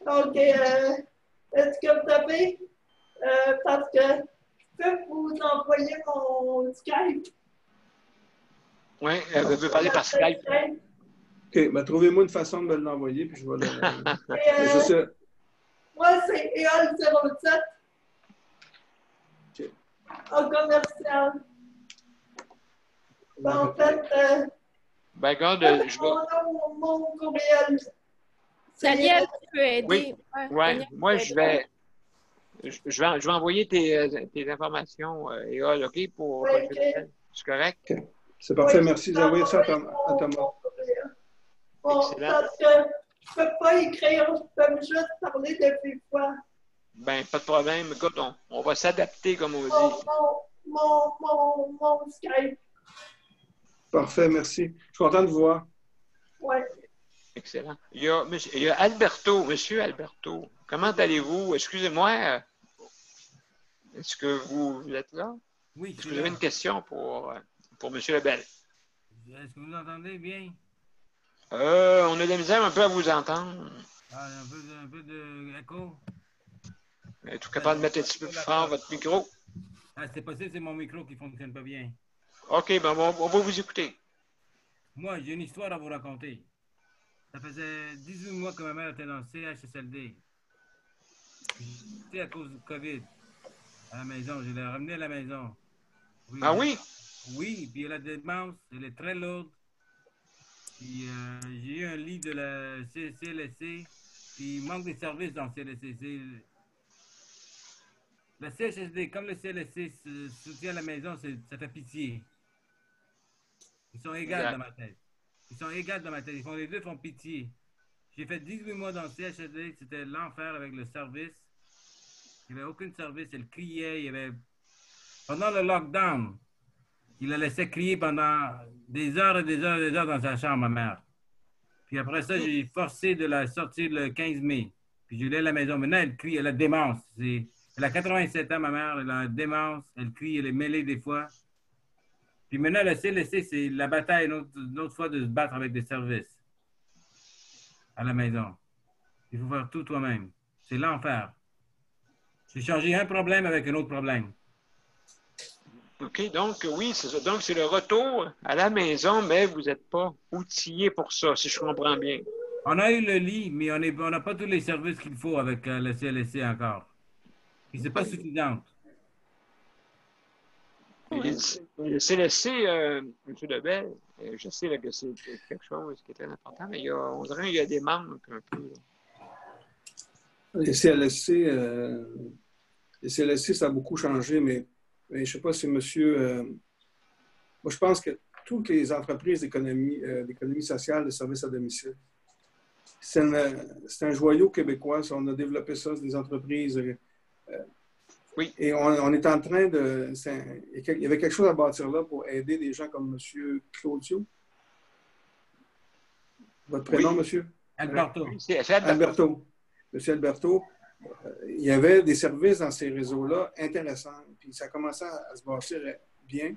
S9: OK. Est-ce que vous avez, parce que je peux vous envoyer mon Skype?
S1: Oui, elle veut parler par Skype.
S8: OK, ben, trouvez-moi une façon de me l'envoyer, puis je vais le...
S9: Moi, c'est EOL07.
S8: OK.
S9: En commercial. Ben, en fait,
S1: ben, regarde, je vais...
S9: mon courriel.
S5: Daniel, tu peux aider.
S1: Oui, ouais. Moi, je vais envoyer tes informations, Éole, OK, pour... C'est correct?
S8: Okay. C'est parfait, merci. J'ai envoyé ça à Thomas.
S9: Bon, parce que je ne peux pas écrire, je peux juste parler depuis quoi.
S1: Ben, pas de problème. Écoute, on va s'adapter, comme on dit.
S9: Mon Skype.
S8: Parfait, merci. Je suis content de vous voir.
S9: Oui.
S1: Excellent. Il y a Alberto, Monsieur Alberto. Comment allez-vous? Excusez-moi. Est-ce que vous êtes là?
S10: Oui.
S1: Est-ce que vous avez une question pour M. Lebel?
S10: Est-ce que vous entendez bien?
S1: On a de la misère un peu à vous entendre.
S10: Ah, un peu d'écho.
S1: Êtes-vous capable de mettre un petit peu plus fort votre micro?
S10: Ah, c'est possible, c'est mon micro qui ne fonctionne pas bien.
S1: OK, ben on va vous écouter.
S10: Moi, j'ai une histoire à vous raconter. Ça faisait 18 mois que ma mère était dans le CHSLD. C'était à cause du COVID. À la maison, je l'ai ramenée à la maison. Oui,
S1: ah oui?
S10: Oui, puis elle a des démence, elle est très lourde. Puis j'ai eu un lit de la CLSC, puis il manque des services dans le CLSC. La CHSD, comme le CLSC soutient la maison, ça fait pitié. Ils sont égaux dans ma tête. Ils sont égaux dans ma tête. Les deux font pitié. J'ai fait 18 mois dans le CHSD, c'était l'enfer avec le service. Il n'y avait aucun service, elle criait. Il y avait... Pendant le lockdown, il la laissait crier pendant des heures et des heures et des heures dans sa chambre, ma mère. Puis après ça, j'ai forcé de la sortir le 15 mai. Puis je l'ai à la maison. Maintenant, elle crie, elle a démence. Elle a 87 ans, ma mère, elle a démence. Elle crie, elle est mêlée des fois. Puis maintenant, le CLSC, c'est la bataille une autre fois de se battre avec des services à la maison. Il faut faire tout toi-même. C'est l'enfer. J'ai changé un problème avec un autre problème.
S1: OK, donc oui, c'est ça. Donc, c'est le retour à la maison, mais vous n'êtes pas outillé pour ça, si je comprends bien.
S10: On a eu le lit, mais on n'a pas tous les services qu'il faut avec le CLSC encore. Et c'est pas suffisant.
S1: Le CLSC, M. Lebel, je sais là, que c'est quelque chose qui est très important, mais on dirait qu'il y a des manques un peu.
S8: Les CLSC, ça a beaucoup changé, mais je ne sais pas si monsieur... moi, je pense que toutes les entreprises d'économie sociale, de services à domicile, c'est un joyau québécois. On a développé ça, c'est des entreprises.
S1: Oui.
S8: Et on est en train de... Il y avait quelque chose à bâtir là pour aider des gens comme M. Claudio. Votre prénom,
S1: Oui.
S8: monsieur?
S10: Alberto.
S1: Oui, c'est Alberto.
S8: Monsieur Alberto, il y avait des services dans ces réseaux-là intéressants. Puis ça commençait à se bâtir bien.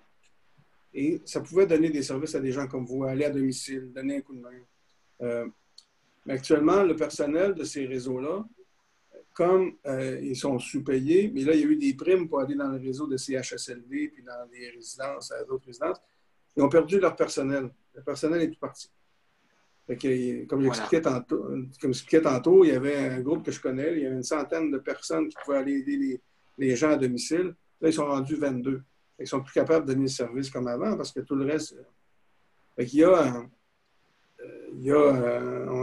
S8: Et ça pouvait donner des services à des gens comme vous, aller à domicile, donner un coup de main. Mais actuellement, le personnel de ces réseaux-là, comme ils sont sous-payés, mais là, il y a eu des primes pour aller dans le réseau de CHSLD, puis dans des résidences, d'autres résidences, ils ont perdu leur personnel. Le personnel est tout parti. Fait que, comme j'expliquais tantôt, il y avait un groupe que je connais, il y avait une centaine de personnes qui pouvaient aller aider les gens à domicile. Là, ils sont rendus 22. Ils sont plus capables de donner le service comme avant parce que tout le reste... Fait qu'il on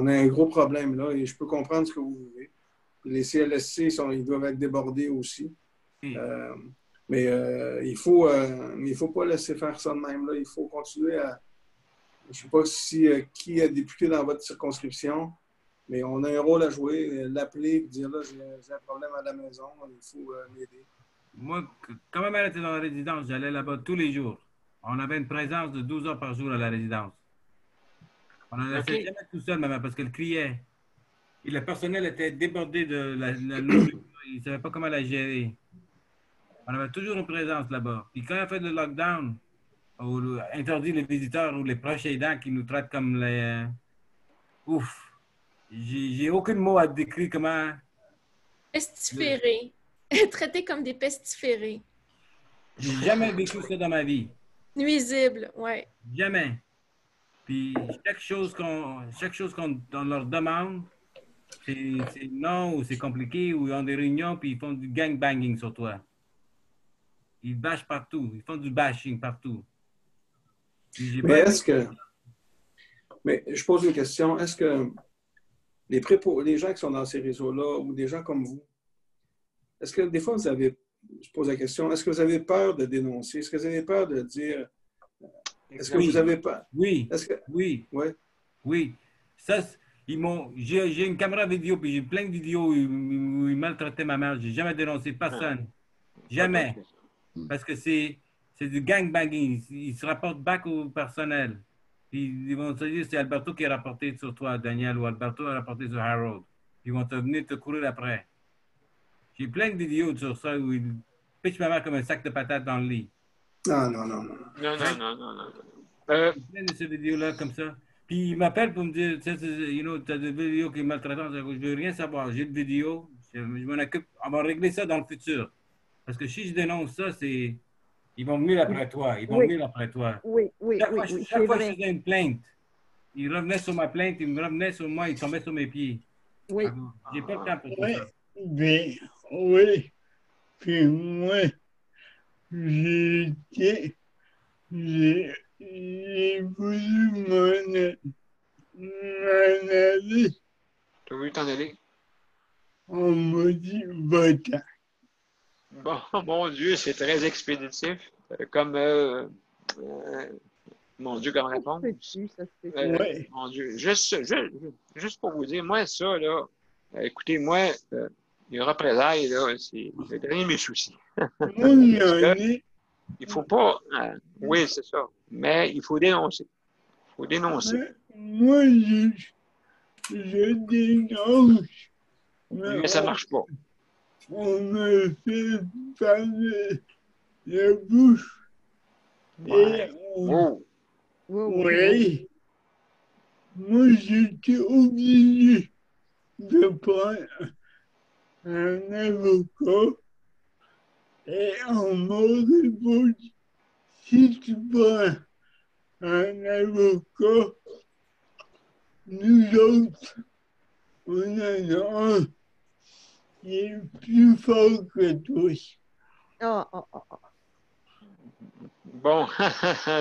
S8: a un gros problème là et je peux comprendre ce que vous vivez. Les CLSC, ils doivent être débordés aussi. Mais il faut pas laisser faire ça de même. Là. Il faut continuer à... Je ne sais pas qui est député dans votre circonscription, mais on a un rôle à jouer. L'appeler et dire là, j'ai un problème à la maison, il faut m'aider.
S10: Moi, quand ma mère était dans la résidence, j'allais là-bas tous les jours. On avait une présence de 12 heures par jour à la résidence. On ne la laissait jamais tout seul, maman, parce qu'elle criait. Et le personnel était débordé de la nourriture. Il ne savait pas comment la gérer. On avait toujours une présence là-bas. Puis quand on a fait le lockdown, ou interdit les visiteurs ou les proches aidants qui nous traitent comme les... Ouf! J'ai aucun mot à décrire comment...
S5: Pestiférés. Traités comme des pestiférés.
S10: J'ai jamais vécu ça dans ma vie.
S5: Nuisibles, ouais.
S10: Jamais. Puis chaque chose qu'on leur demande, c'est non, ou c'est compliqué, ou ils ont des réunions, puis ils font du gangbanging sur toi. Ils bâchent partout. Ils font du bashing partout.
S8: Mais je pose une question. Est-ce que les gens qui sont dans ces réseaux-là, ou des gens comme vous, est-ce que des fois je pose la question, est-ce que vous avez peur de dénoncer? Est-ce que vous avez peur de dire... Est-ce que vous avez peur?
S10: Oui.
S8: Oui.
S10: Ouais. Oui. Ça, j'ai une caméra vidéo, puis j'ai plein de vidéos où ils maltraitaient ma mère. J'ai jamais dénoncé personne. Jamais. Parce que c'est du gangbanging. Ils se rapportent back au personnel. Puis ils vont te dire c'est Alberto qui a rapporté sur toi, Daniel, ou Alberto a rapporté sur Harold. Ils vont venir te courir après. J'ai plein de vidéos sur ça où ils pitchent ma mère comme un sac de patates dans le lit.
S8: Non.
S1: Non.
S10: Plein de ces vidéos-là comme ça. Puis ils m'appellent pour me dire, tu as des vidéos qui maltraitent. Je ne veux rien savoir. J'ai une vidéo. Je m'en occupe. On va régler ça dans le futur. Parce que si je dénonce ça, ils vont venir après toi. Ils vont venir après toi.
S6: Oui.
S10: Chaque fois que je faisais une plainte, ils revenaient sur ma plainte, ils me revenaient sur moi, ils tombaient sur mes pieds.
S6: Oui.
S10: J'ai pas le temps pour ça.
S4: Oui. Puis moi, j'ai voulu m'en aller.
S1: Tu as voulu t'en aller?
S4: On m'a dit, va-t'en.
S1: Bon, mon Dieu, c'est très expéditif. Mon Dieu, comme réponse.
S4: Ouais.
S1: Mon Dieu, juste pour vous dire, moi, ça, là, écoutez, moi, les représailles, là, c'est le dernier de mes soucis. Il faut pas... oui, c'est ça. Mais il faut dénoncer. Il faut dénoncer.
S4: Moi, je dénonce.
S1: Mais ça marche pas.
S4: On me fait parler la bouche.
S1: Ouais.
S4: Oui. Moi, j'étais obligé de prendre un avocat et on m'a répondu si tu prends un avocat, nous autres, on en a un qui est plus fort que toi.
S6: Ah, ah, ah, ah.
S1: Bon,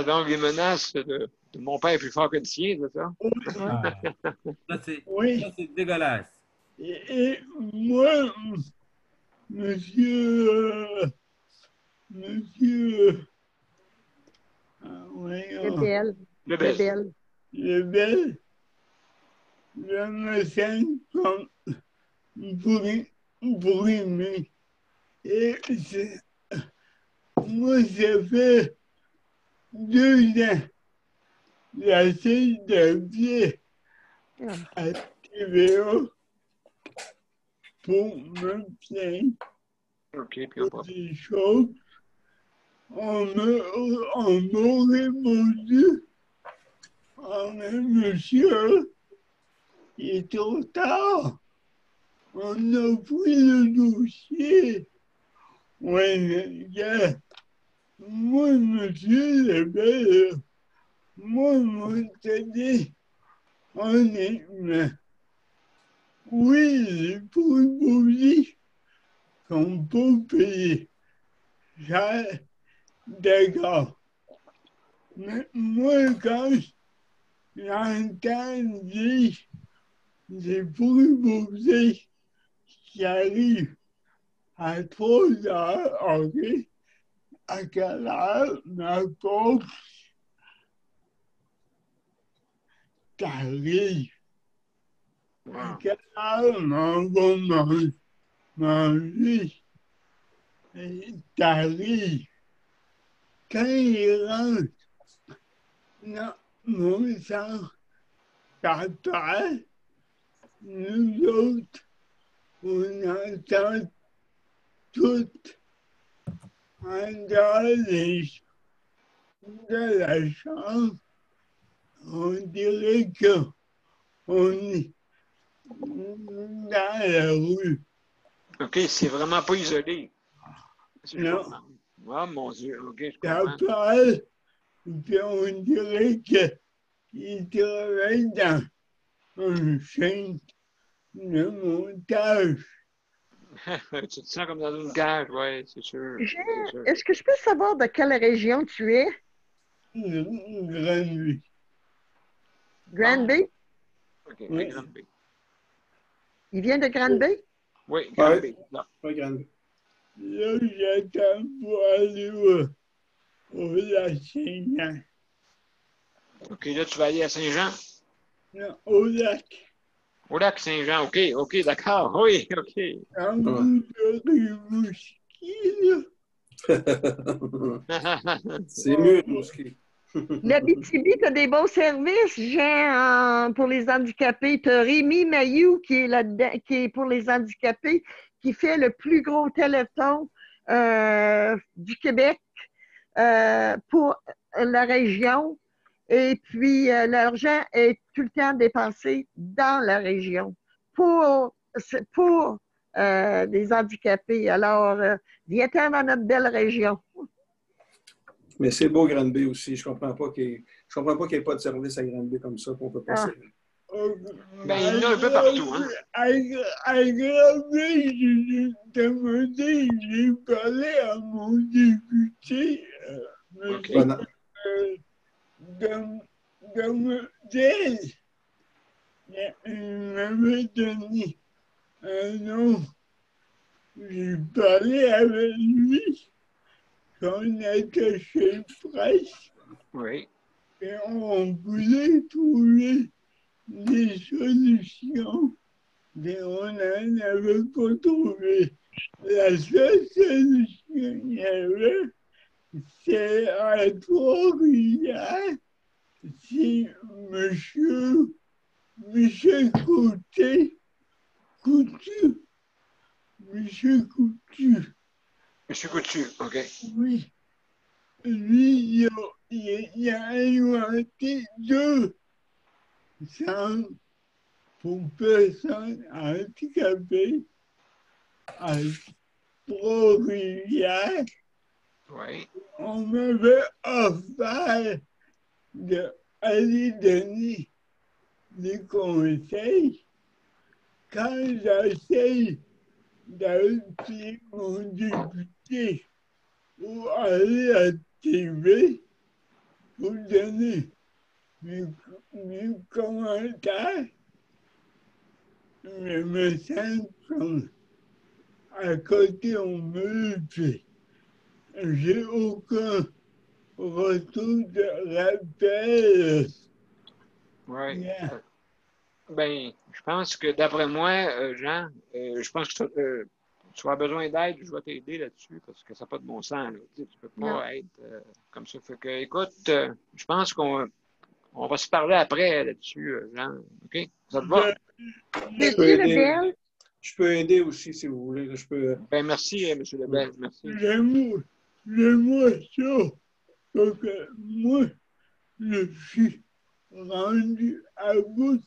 S1: donc les menaces de mon père est plus fort que le sien, c'est ça?
S10: Ah,
S4: Oui.
S10: ça, c'est dégueulasse.
S4: Et moi, monsieur,
S6: Lebel.
S1: Lebel.
S6: Lebel.
S4: Lebel, je me sens comme brimé. Et moi, ça fait 2 ans, j'essaie de pied à TVA pour me plaindre
S1: OK, puis on
S4: pour
S1: part.
S4: des choses. On m'a répondu, mais monsieur, il est trop tard. On a pris le dossier. Ouais, mais, gars, moi, monsieur Lebel, moi, je dit, honnêtement, oui, les pourvoyés sont pas payés. D'accord. Mais moi, quand j'entends dire des pourvoyés qui arrivent à 3 heures, OK, à quelle heure ma pauvre t'arrives? À quelle heure on va manger? Et t'arrives. Quand il rentre, non, mon sang, papa, nous autres, on entend tout en dehors de la chambre. On dirait qu'on est dans la rue.
S1: OK, c'est vraiment pas isolé. Je
S4: Non.
S1: comprends. Ah, mon Dieu, OK, je
S4: Ça
S1: comprends.
S4: parle, puis on dirait qu'il travaille dans une chaîne de montage.
S1: Tu te sens comme dans une cage, oui, c'est sûr. C'est sûr.
S6: Est-ce que je peux savoir de quelle région tu es?
S4: Granby.
S6: Granby?
S1: OK,
S4: Oui.
S1: Granby.
S6: Il vient de Granby?
S1: Oui, Granby. Là.
S8: Pas grande.
S4: Là, j'attends pour aller au lac Saint-Jean.
S1: OK, là, tu vas aller à Saint-Jean?
S4: Non, au lac.
S1: Au lac Saint-Jean, OK, OK, d'accord. Oui, OK.
S4: En bout de Rimouski,
S8: C'est mieux, Rimouski.
S6: L'Abitibi, tu as des beaux services, Jean, pour les handicapés. Tu as Rémi Mayou qui est là-dedans, qui est pour les handicapés, qui fait le plus gros téléthon du Québec pour la région. Et puis, l'argent est tout le temps dépensé dans la région pour des handicapés. Alors, viens-t'en dans notre belle région.
S8: Mais c'est beau, Granby aussi. Je comprends pas qu'il n'y ait pas de service à Granby comme ça, qu'on peut pas
S6: Ah.
S8: servir.
S1: Ben, il y en a un peu partout, hein?
S4: À Granby, j'ai demandé, j'ai parlé à mon député,
S1: OK.
S4: Gamodel. Il m'avait donné un nom. J'ai parlé avec lui, son attaché de presse,
S1: Oui.
S4: et on voulait trouver des solutions, mais on n'en avait pas trouvé. La seule solution qu'il y avait, c'est à Trois-Rivières, c'est Michel Coutu. Monsieur Coutu.
S1: Monsieur Coutu, OK.
S4: Oui. Lui, il a inventé 2 centres pour personnes handicapées à Trois-Rivières.
S1: Oui.
S4: On m'avait offert d'aller donner des conseils quand j'essaye d'appeler mon député pour aller à la TV pour donner mes commentaires. Je me sens comme à côté au mur, puis j'ai aucun retour de rappel.
S1: Oui.
S4: Yeah.
S1: Ben, je pense que d'après moi, Jean, je pense que tu auras besoin d'aide, je vais t'aider là-dessus parce que ça n'a pas de bon sens. Là. Tu peux pas être comme ça. Fait que, écoute, je pense qu'on va se parler après là-dessus, Jean. OK? Ça te va?
S6: Monsieur Lebel,
S8: Je peux aider aussi si vous voulez. Je peux...
S1: Ben, merci, M. Lebel. Merci.
S4: J'aime ça. Parce que moi, je suis rendu à bout.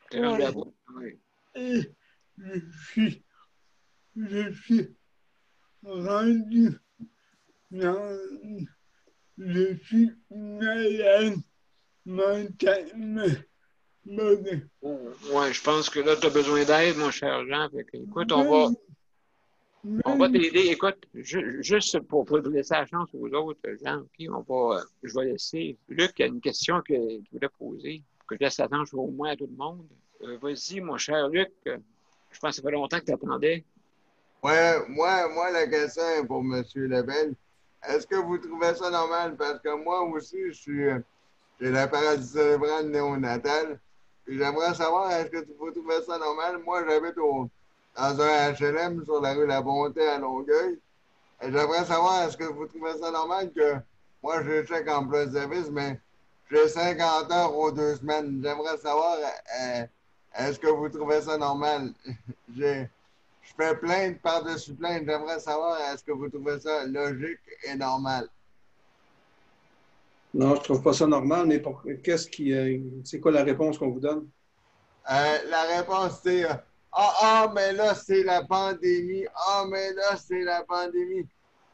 S1: T'es rendu à bout. Oui.
S4: Et je suis rendu dans... Je suis malade mentalement.
S1: Ouais, je pense que là, tu as besoin d'aide, mon cher Jean. Fait que, écoute, on va t'aider. Écoute, juste pour laisser la chance aux autres, Jean, OK, je vais laisser. Luc, il y a une question qu'il voulait poser, que je laisse la chance au moins à tout le monde. Vas-y, mon cher Luc. Je pense que ça fait longtemps que tu attendais.
S2: Ouais, moi, la question est pour M. Lebel. Est-ce que vous trouvez ça normal? Parce que moi aussi, j'ai la paralysie cérébrale néonatale. Puis j'aimerais savoir, est-ce que vous trouvez ça normal? Moi, j'habite dans un HLM sur la rue La Bonté à Longueuil. Et j'aimerais savoir, est-ce que vous trouvez ça normal que moi, j'ai chèque emploi de service, mais j'ai 50 heures aux 2 semaines. J'aimerais savoir, est-ce que vous trouvez ça normal? Je fais plainte par-dessus plainte. J'aimerais savoir, est-ce que vous trouvez ça logique et normal?
S8: Non, je ne trouve pas ça normal, mais c'est quoi la réponse qu'on vous donne?
S2: La réponse, c'est mais là, c'est la pandémie. Mais là, c'est la pandémie.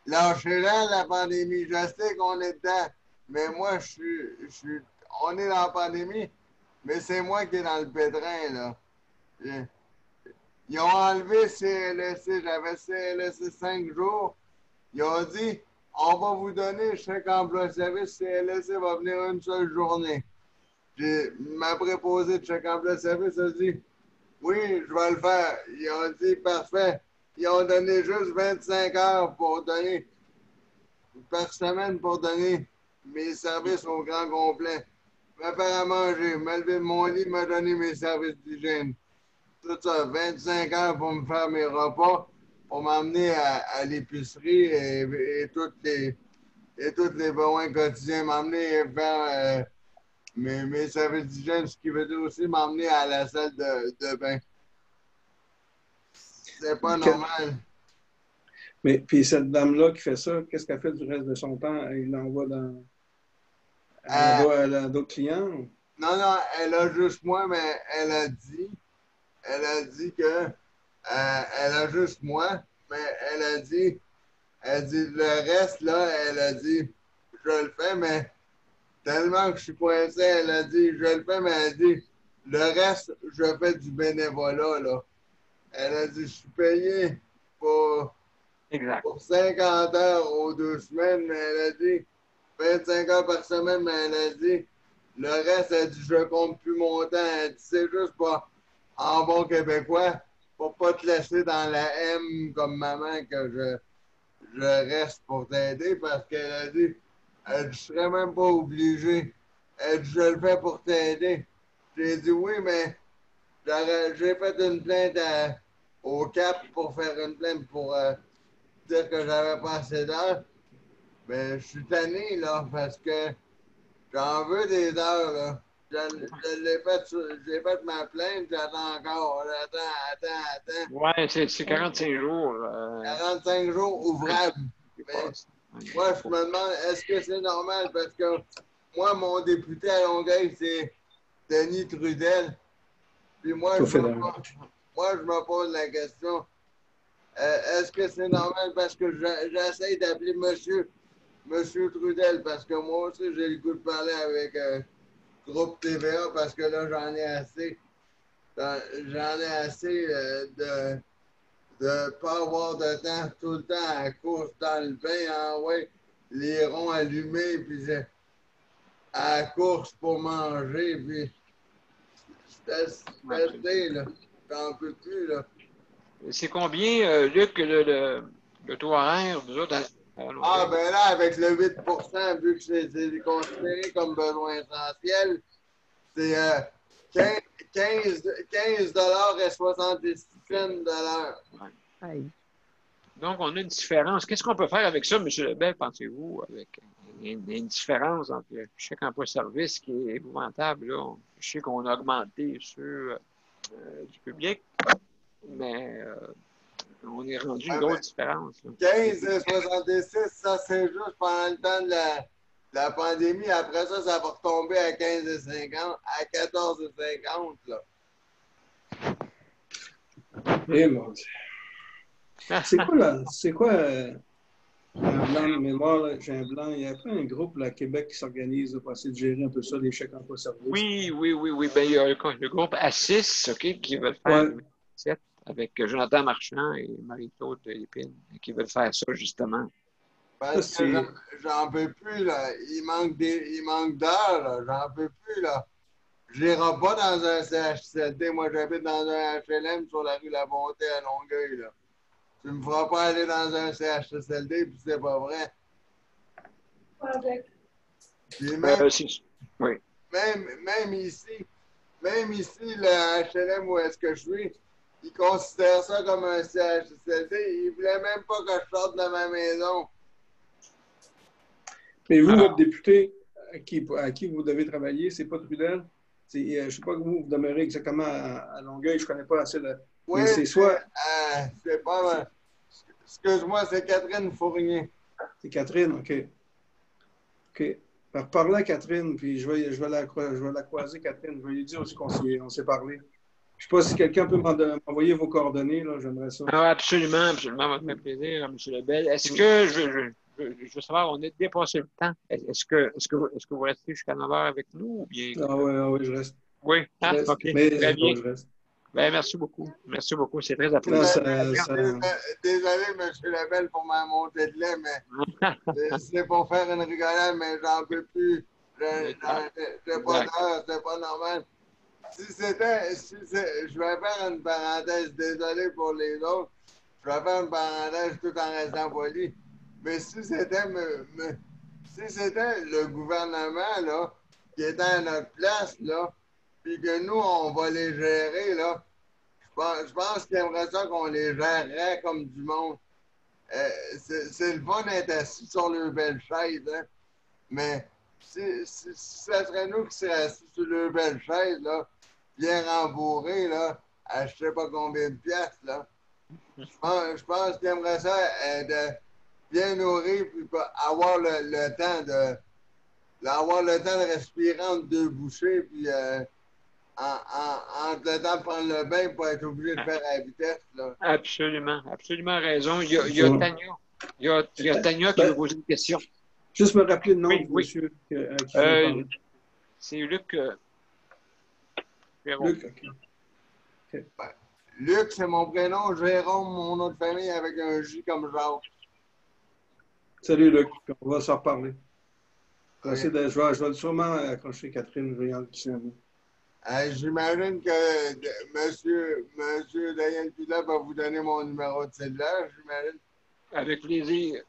S2: Lâchez-la, la pandémie. Je sais qu'on est dedans, mais moi, on est dans la pandémie, mais c'est moi qui est dans le pétrin, là. Ils ont enlevé CLSC. J'avais CLSC 5 jours. Ils ont dit, on va vous donner chèque emploi service. CLSC va venir une seule journée. Ma préposée de chèque emploi service a dit, oui, je vais le faire. Ils ont dit, parfait. Ils ont donné juste 25 heures par semaine pour donner mes services au grand complet. Me faire à manger, me lever de mon lit, me donner mes services d'hygiène. Tout ça, 25 heures pour me faire mes repas, pour m'emmener à l'épicerie et tous les besoins quotidiens, m'emmener faire mes services d'hygiène, ce qui veut dire aussi m'emmener à la salle de bain. C'est pas normal.
S8: Mais puis cette dame-là qui fait ça, qu'est-ce qu'elle fait du reste de son temps? Elle l'envoie à d'autres clients?
S2: Non, elle a juste moi, mais elle a dit que elle a juste moi, mais elle dit le reste, là, elle a dit, je le fais, mais tellement que je suis coincé, elle a dit, je le fais, mais elle a dit, le reste, je fais du bénévolat, là. Elle a dit, je suis payé pour 50 heures aux 2 semaines, mais elle a dit, 25 heures par semaine, mais elle a dit, le reste, elle dit, je compte plus mon temps. Elle dit, c'est juste pas en bon québécois, pour pas te laisser dans la M comme maman que je reste pour t'aider, parce qu'elle a dit, je serais même pas obligé. Elle dit, je le fais pour t'aider. J'ai dit, oui, mais j'ai fait une plainte au CAP pour faire une plainte pour dire que j'avais pas assez d'heures. Mais je suis tanné, là, parce que j'en veux des heures, là. J'ai fait ma plainte, j'attends encore. Attends.
S1: Ouais, c'est 45 jours.
S2: 45 jours ouvrables. Mais moi, je me demande, est-ce que c'est normal? Parce que moi, mon député à Longueuil, c'est Denis Trudel. Puis moi, je me pose la question, est-ce que c'est normal? Parce que j'essaie d'appeler monsieur Monsieur Trudel, parce que moi aussi, j'ai le goût de parler avec Groupe TVA, parce que là, j'en ai assez. J'en ai assez de ne pas avoir de temps tout le temps à course dans le bain, hein, ouais, les ronds allumés, puis à la course pour manger, puis c'était stressé, là. J'en peux plus, là.
S1: C'est combien, Luc, le taux horaire, vous autres, à Longueuil?
S2: Ah, ben là, avec le 8 vu que c'est considéré comme besoin essentiel, c'est 15 $ et 66 cents de l'heure.
S1: Ouais. Donc, on a une différence. Qu'est-ce qu'on peut faire avec ça, M. Lebel, pensez-vous, avec une différence entre le chèque emploi-service qui est épouvantable, là. Je sais qu'on a augmenté ceux du public, mais on est rendu une grosse différence. Là.
S2: 15 et 66, ça, c'est juste pendant le temps de la pandémie. Après ça, ça va retomber à 15 et 50, à 14 et 50, là.
S8: Eh mon Dieu. C'est quoi j'ai un blanc de mémoire, là, j'ai un blanc. Il y a pas un groupe là, à Québec qui s'organise pour essayer de gérer un peu ça, les chèques emploi-service.
S1: Oui. Ben, il y a le groupe A6, OK, qui veut faire le 27 avec Jonathan Marchand et Marie-Claude Lépine, qui veulent faire ça, justement.
S2: Parce que j'en peux plus, là. Il manque d'heures, là. J'en peux plus, là. Je n'irai pas dans un CHSLD. Moi, j'habite dans un HLM sur la rue La Bonté à Longueuil, là. Tu me feras pas aller dans un CHSLD, puis c'est pas vrai. Puis même ici, le HLM où est-ce que je suis, ils considèrent ça comme un CHSLD. Ils voulaient même pas que je sorte de ma maison.
S8: Mais vous, votre député, à qui vous devez travailler, c'est pas Trudel? Je ne sais pas que vous demeurez exactement à Longueuil, je ne connais pas assez de...
S2: Oui,
S8: c'est soit...
S2: c'est pas... Excuse-moi, c'est Catherine Fournier.
S8: C'est Catherine, OK. OK. Alors, parlez à Catherine, puis je vais la croiser, Catherine. Je vais lui dire aussi qu'on s'est parlé. Je ne sais pas si quelqu'un peut m'envoyer vos coordonnées, là, j'aimerais ça.
S1: Ah, absolument, ça va me faire plaisir, M. Lebel. Est-ce que, je veux savoir, on a dépassé le temps. Est-ce que vous restez jusqu'à 9 h avec nous ou bien...
S8: Ah oui, je reste.
S1: Oui, OK.
S8: Mais
S1: très bien.
S8: je reste.
S1: Ben, merci beaucoup, c'est très apprécié.
S2: Désolé, M. Lebel, pour ma montée de lait, mais c'est pour faire une rigolade, mais j'en peux plus. J'ai pas d'heure, c'est pas normal. Je vais faire une parenthèse, désolé pour les autres, je vais faire une parenthèse tout en restant poli, mais si c'était le gouvernement, là, qui était à notre place, là, puis que nous, on va les gérer, là, je pense qu'ils aimeraient ça qu'on les gérerait comme du monde. C'est le fun d'être assis sur leur belle chaise, hein, mais si ça serait nous qui seraient assis sur leur belle chaise, là, bien rembourrés, là, à je sais pas combien de piastres, là. Je pense qu'ils aimeraient ça être bien nourris, puis avoir le temps de respirer entre deux bouchées, puis entre le temps de prendre le bain pour être obligé de faire à la vitesse, là.
S1: Absolument raison. Il y a Tania. Il y a Tania qui veut poser une question.
S8: Juste me rappeler le nom du monsieur qui parle.
S1: C'est Luc.
S8: Luc, OK.
S2: Ben, Luc, c'est mon prénom. Jérôme, mon nom de famille avec un J comme Jacques.
S8: Salut, Luc. On va s'en reparler. Je vais sûrement accrocher Catherine. Je vais y en dire un mot.
S2: J'imagine que monsieur Daniel Pilat va vous donner mon numéro de cellulaire, j'imagine. Avec plaisir.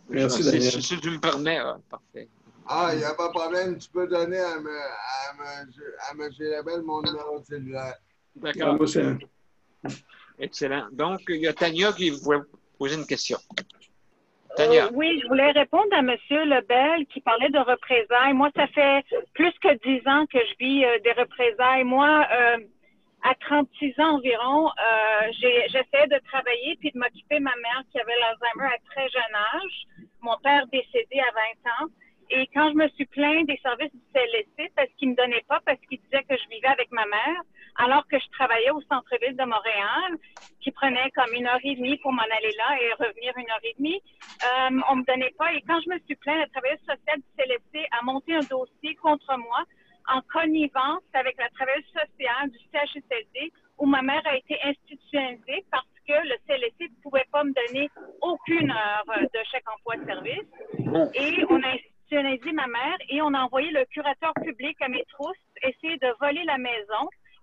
S8: Merci, Daniel.
S1: Si tu me permets, parfait.
S2: Ah, il n'y a pas de problème. Tu peux donner à M. Lebel mon numéro de cellulaire.
S1: D'accord. Excellent. Donc, il y a Tania qui voulait poser une question. Tania.
S7: Oui, je voulais répondre à M. Lebel qui parlait de représailles. Moi, ça fait plus que 10 ans que je vis des représailles. Moi, à 36 ans environ, j'essayais de travailler puis de m'occuper de ma mère qui avait l'Alzheimer à très jeune âge. Mon père décédé à 20 ans. Et quand je me suis plaint des services du CLSC parce qu'ils ne me donnaient pas, parce qu'ils disaient que je vivais avec ma mère, alors que je travaillais au centre-ville de Montréal, qui prenait comme 1h30 pour m'en aller là et revenir 1h30. On me donnait pas. Et quand je me suis plainte, la travailleuse sociale du CLSC a monté un dossier contre moi en connivence avec la travailleuse sociale du CHSLD où ma mère a été institutionnalisée parce que le CLSC ne pouvait pas me donner aucune heure de chèque emploi de service. Et on a institutionnalisé ma mère et on a envoyé le curateur public à mes trousses essayer de voler la maison.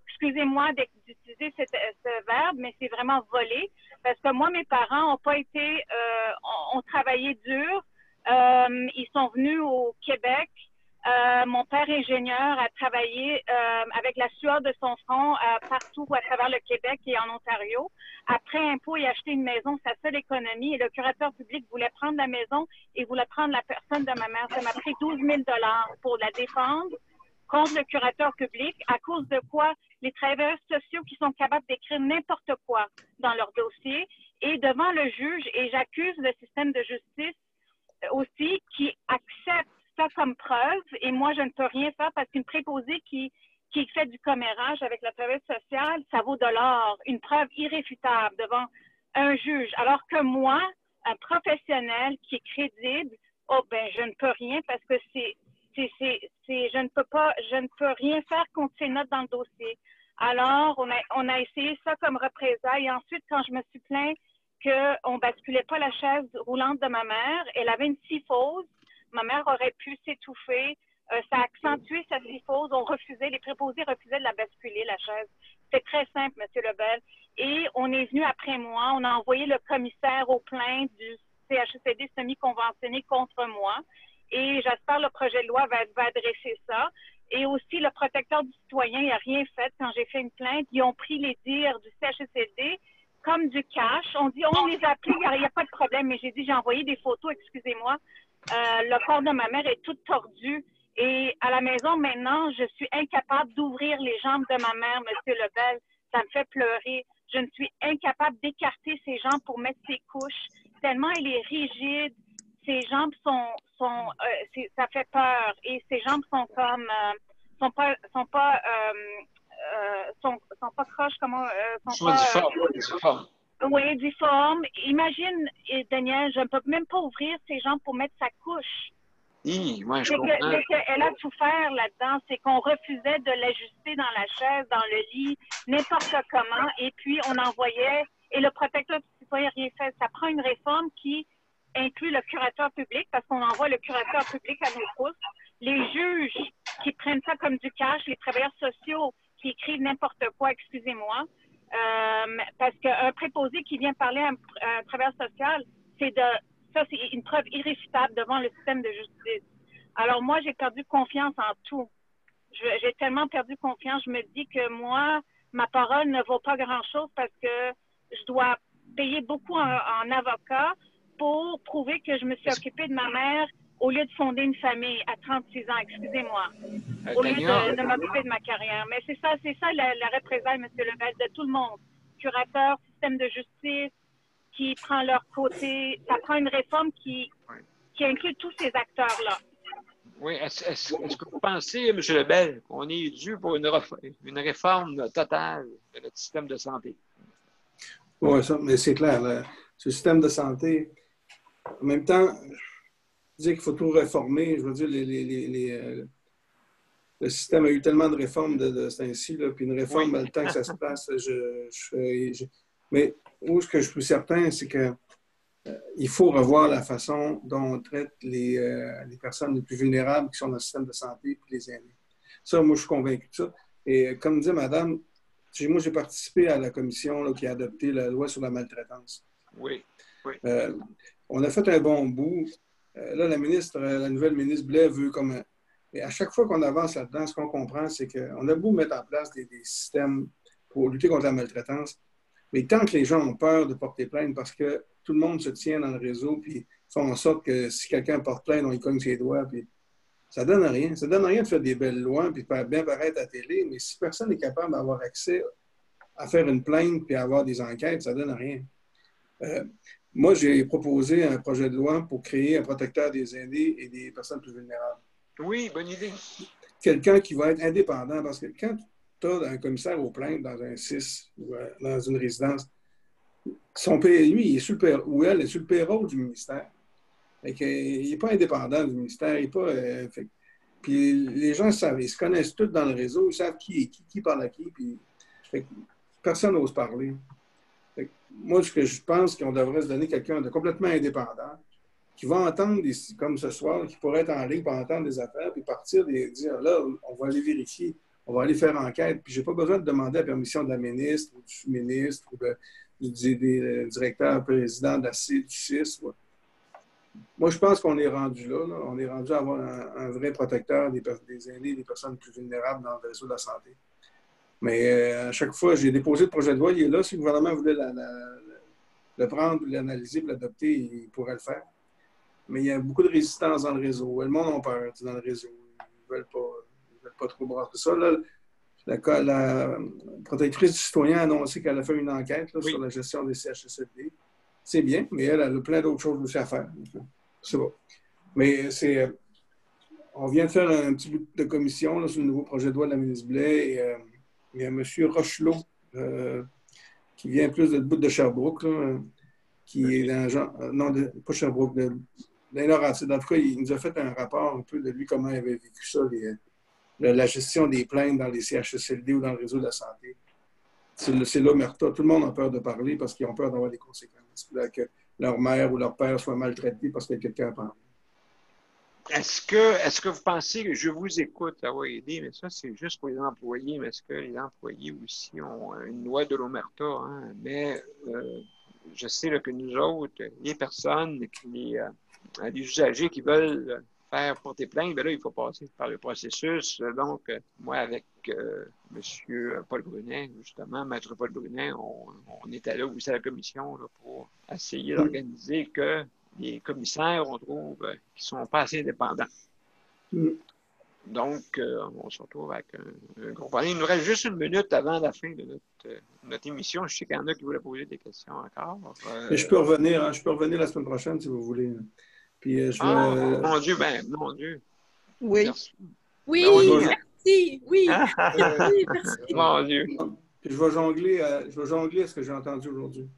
S7: Excusez-moi d'utiliser ce verbe, mais c'est vraiment voler. Parce que moi, mes parents n'ont pas été, ont travaillé dur. Ils sont venus au Québec. Mon père ingénieur a travaillé avec la sueur de son front partout à travers le Québec et en Ontario. Après impôt, il a acheté une maison, sa seule économie, et le curateur public voulait prendre la maison et voulait prendre la personne de ma mère. Ça m'a pris 12 000 $ pour la défendre contre le curateur public, à cause de quoi les travailleurs sociaux qui sont capables d'écrire n'importe quoi dans leur dossier et devant le juge, et j'accuse le système de justice aussi qui accepte ça comme preuve, et moi, je ne peux rien faire parce qu'une préposée qui fait du commérage avec la travailleuse sociale, ça vaut de l'or, une preuve irréfutable devant un juge. Alors que moi, un professionnel qui est crédible, oh ben, je ne peux rien parce que je ne peux rien faire contre ces notes dans le dossier. Alors, on a essayé ça comme représailles. Et ensuite, quand je me suis plaint qu'on ne basculait pas la chaise roulante de ma mère, elle avait une syphose. Ma mère aurait pu s'étouffer. Ça a accentué sa syphose. Les préposés refusaient de la basculer, la chaise. C'est très simple, M. Lebel. Et on est venu après moi. On a envoyé le commissaire aux plaintes du CHSLD semi-conventionné contre moi. Et j'espère que le projet de loi va adresser ça. Et aussi, le protecteur du citoyen n'a rien fait quand j'ai fait une plainte. Ils ont pris les dires du CHSLD comme du cash. On dit, on les a appelés, il n'y a pas de problème. Mais j'ai dit, j'ai envoyé des photos, excusez-moi. Le corps de ma mère est tout tordu. Et à la maison, maintenant, je suis incapable d'ouvrir les jambes de ma mère, M. Lebel. Ça me fait pleurer. Je ne suis incapable d'écarter ses jambes pour mettre ses couches. Tellement elle est rigide. Ses jambes ça fait peur. Et ses jambes sont comme, sont pas croches,
S1: sont difformes.
S7: Oui, difformes. Imagine, Daniel, je ne peux même pas ouvrir ses jambes pour mettre sa couche.
S1: Moi, je comprends.
S7: Elle a souffert là-dedans. C'est qu'on refusait de l'ajuster dans la chaise, dans le lit, n'importe comment. Et puis, on envoyait, et le protecteur du citoyen n'a rien fait. Ça prend une réforme qui inclut le curateur public, parce qu'on envoie le curateur public à nos trousses. Les juges qui prennent ça comme du cash, les travailleurs sociaux qui écrivent n'importe quoi, excusez-moi. Parce qu'un préposé qui vient parler à un travailleur social, c'est une preuve irréfutable devant le système de justice. Alors moi, j'ai perdu confiance en tout. J'ai tellement perdu confiance, je me dis que moi, ma parole ne vaut pas grand-chose parce que je dois payer beaucoup en avocat pour prouver que je me suis occupée de ma mère au lieu de fonder une famille à 36 ans, excusez-moi, au lieu de m'occuper de ma carrière. Mais c'est ça la représaille, M. Lebel, de tout le monde. Curateur, système de justice, qui prend leur côté. Ça prend une réforme qui inclut tous ces acteurs-là.
S1: Oui, est-ce que vous pensez, M. Lebel, qu'on est dû pour une réforme totale de notre système de santé?
S8: Oui, mais c'est clair. Ce système de santé, en même temps, dire qu'il faut tout réformer, je veux dire, le système a eu tellement de réformes de ce temps-ci, puis une réforme, le temps que ça se passe, mais où ce que je suis certain, c'est que il faut revoir la façon dont on traite les personnes les plus vulnérables qui sont dans le système de santé et les aînés. Ça, moi, je suis convaincu de ça. Et comme disait Madame, moi, j'ai participé à la commission qui a adopté la loi sur la maltraitance.
S1: Oui.
S8: On a fait un bon bout. Là, la nouvelle ministre Blais veut comme... Et à chaque fois qu'on avance là-dedans, ce qu'on comprend, c'est qu'on a beau mettre en place des systèmes pour lutter contre la maltraitance, mais tant que les gens ont peur de porter plainte parce que tout le monde se tient dans le réseau puis font en sorte que si quelqu'un porte plainte, on y cogne ses doigts, puis ça donne rien. Ça donne rien de faire des belles lois puis de bien paraître à la télé, mais si personne n'est capable d'avoir accès à faire une plainte puis à avoir des enquêtes, ça donne rien. Moi, j'ai proposé un projet de loi pour créer un protecteur des aînés et des personnes plus vulnérables.
S1: Oui, bonne idée.
S8: Quelqu'un qui va être indépendant, parce que quand l'Omerta, un commissaire aux plaintes dans un 6 ou dans une résidence, son lui, il est sur le ou elle est sur le payroll du ministère. Fait que, il n'est pas indépendant du ministère. Il est pas, puis les gens savent, ils se connaissent tous dans le réseau, ils savent qui est qui parle à qui. Puis, fait que personne n'ose parler. Fait que, moi, ce que je pense qu'on devrait se donner quelqu'un de complètement indépendant, qui va entendre, comme ce soir, qui pourrait être en ligne pour entendre des affaires, puis partir et dire, là, on va aller vérifier, on va aller faire enquête. Puis, je n'ai pas besoin de demander la permission de la ministre ou du sous-ministre ou du directeur président de la C, du 6. Ouais. Moi, je pense qu'on est rendu là. On est rendu à avoir un vrai protecteur des aînés, des personnes plus vulnérables dans le réseau de la santé. Mais à chaque fois, j'ai déposé le projet de loi, il est là. Si le gouvernement voulait le prendre, l'analyser, l'adopter, il pourrait le faire. Mais il y a beaucoup de résistance dans le réseau. Le monde a peur dans le réseau. Ils ne veulent pas trop brasser ça. Là, la protectrice du citoyen a annoncé qu'elle a fait une enquête là, sur la gestion des CHSLD. C'est bien, mais elle a plein d'autres choses aussi à faire. C'est bon. Mais on vient de faire un petit bout de commission là, sur le nouveau projet de loi de la ministre Blais. Et, il y a M. Rochelot, qui vient plus de bout de Sherbrooke, là, qui est dans genre. Non, pas Sherbrooke, dans Laurentides. En tout cas, il nous a fait un rapport un peu de lui, comment il avait vécu ça, la gestion des plaintes dans les CHSLD ou dans le réseau de la santé. C'est l'omerta. Tout le monde a peur de parler parce qu'ils ont peur d'avoir des conséquences. Là, que leur mère ou leur père soient maltraités parce qu'il y a quelqu'un à parler.
S1: Est-ce que vous pensez que je vous écoute, ça va aider, mais ça, c'est juste pour les employés, mais est-ce que les employés aussi ont une loi de l'omerta? Hein? Mais je sais là, que nous autres, les personnes, les usagers qui veulent faire porter plainte, bien là, il faut passer par le processus. Donc, moi, avec M. Paul Brunet, justement, Maître Paul Brunet, on était là aussi à la commission là, pour essayer d'organiser que les commissaires, on trouve, qui ne sont pas assez indépendants. Donc, on se retrouve avec un gros problème. Il nous reste juste une minute avant la fin de notre émission. Je sais qu'il y en a qui voulaient poser des questions encore.
S8: Mais je peux revenir la semaine prochaine, si vous voulez. Puis,
S1: mon Dieu, mon Dieu.
S6: Oui.
S1: Merci.
S5: Oui,
S1: Ben,
S5: merci. Oui, merci.
S1: Mon Dieu.
S8: Puis je vais jongler à ce que j'ai entendu aujourd'hui.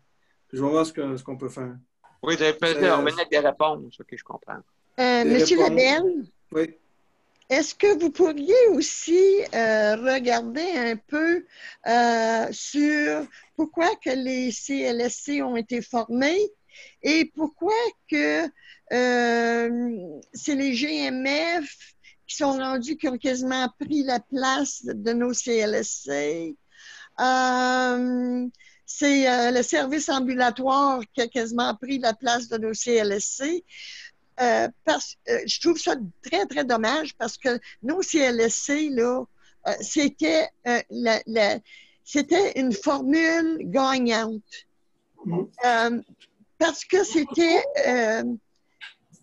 S8: Puis je vais voir ce qu'on peut faire.
S1: Oui, vous avez peut-être revenir avec des réponses. OK, je comprends.
S6: Monsieur Lebel,
S8: oui.
S6: Est-ce que vous pourriez aussi regarder un peu sur pourquoi que les CLSC ont été formés et pourquoi que c'est les GMF qui sont rendus, qui ont quasiment pris la place de nos CLSC. C'est le service ambulatoire qui a quasiment pris la place de nos CLSC. Je trouve ça très, très dommage parce que nos CLSC, là, c'était une formule gagnante. Parce que c'était...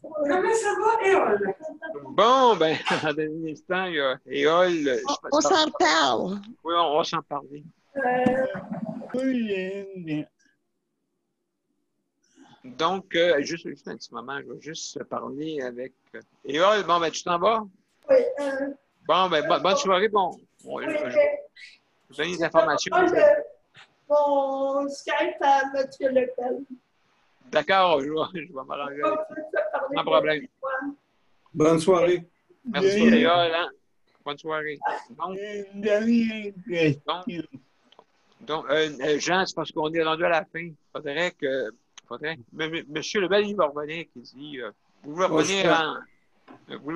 S9: Comment ça va, Éole?
S1: Bon, ben, dans un instant, il y a Éole.
S6: On s'en parle.
S1: Oui, on va s'en parler. Donc, juste un petit moment, je vais juste parler avec Éole. Bon, ben, tu t'en vas?
S9: Oui.
S1: Bon, ben, bonne soirée. Bon, je vous donne les informations.
S9: Mon Skype à M. Lepel.
S1: D'accord, je vais m'arranger avec ça. Sans problème.
S8: Bonne soirée.
S1: Merci, Éole. Hein? Bonne soirée. Donc, Jean, c'est parce qu'on est rendu à la fin. Faudrait Monsieur Lebel, il va revenir, qui dit vous voulez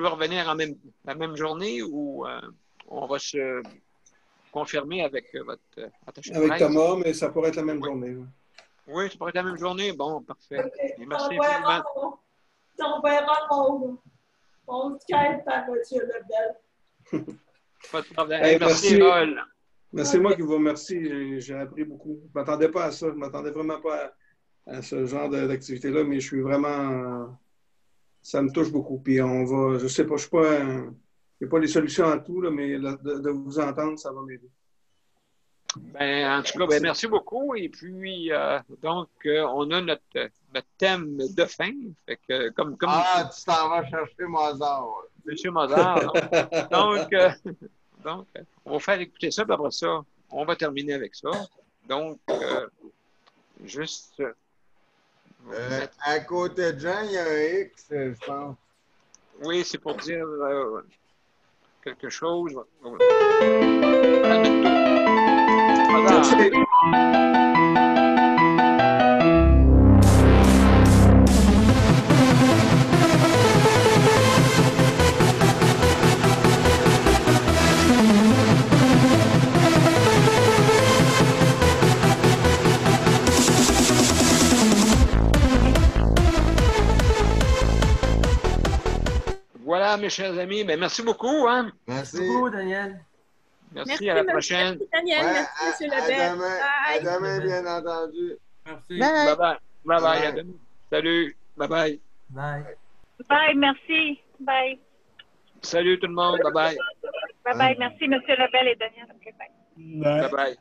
S1: revenir la même journée ou on va se confirmer avec votre attaché de presse?
S8: Avec Thomas, mais ça pourrait être la même journée.
S1: Oui, ça pourrait être la même journée. Bon, parfait.
S9: Okay.
S1: Merci
S9: on verra mon Skype à M. Lebel.
S1: Pas de problème.
S8: Hey,
S1: merci, Paul.
S8: Mais c'est moi qui vous remercie. J'ai appris beaucoup. Je ne m'attendais pas à ça. Je ne m'attendais vraiment pas à ce genre d'activité-là, mais je suis vraiment... ça me touche beaucoup. Puis on va... Je sais pas, je suis pas... Il n'y a pas les solutions à tout, là, mais de vous entendre, ça va m'aider.
S1: Ben, en tout cas, ben, merci beaucoup. Et puis, donc, on a notre thème de fin. Fait que, comme
S2: tu t'en vas chercher Mozart.
S1: Monsieur Mozart. Donc, Donc, on va faire écouter ça, puis après ça, on va terminer avec ça. Donc, juste...
S2: À côté de Jean, il y a un X, je pense.
S1: Oui, c'est pour dire quelque chose. Voilà, mes chers amis. Ben, merci beaucoup. Hein?
S2: Merci.
S3: Merci beaucoup, Daniel.
S1: Merci, à la prochaine.
S5: Merci, Daniel.
S2: Ouais,
S5: Merci, M.
S2: à
S5: Lebel.
S2: demain,
S5: Bye.
S2: à demain, bien entendu.
S10: Merci.
S6: Bye.
S1: Bye bye. Bye bye. À demain. Salut. Bye bye.
S3: Bye.
S7: Bye, merci. Bye.
S1: Salut tout le monde. Bye bye.
S7: Bye bye. Merci, M. Lebel et Daniel. Ok, bye.
S1: Bye bye.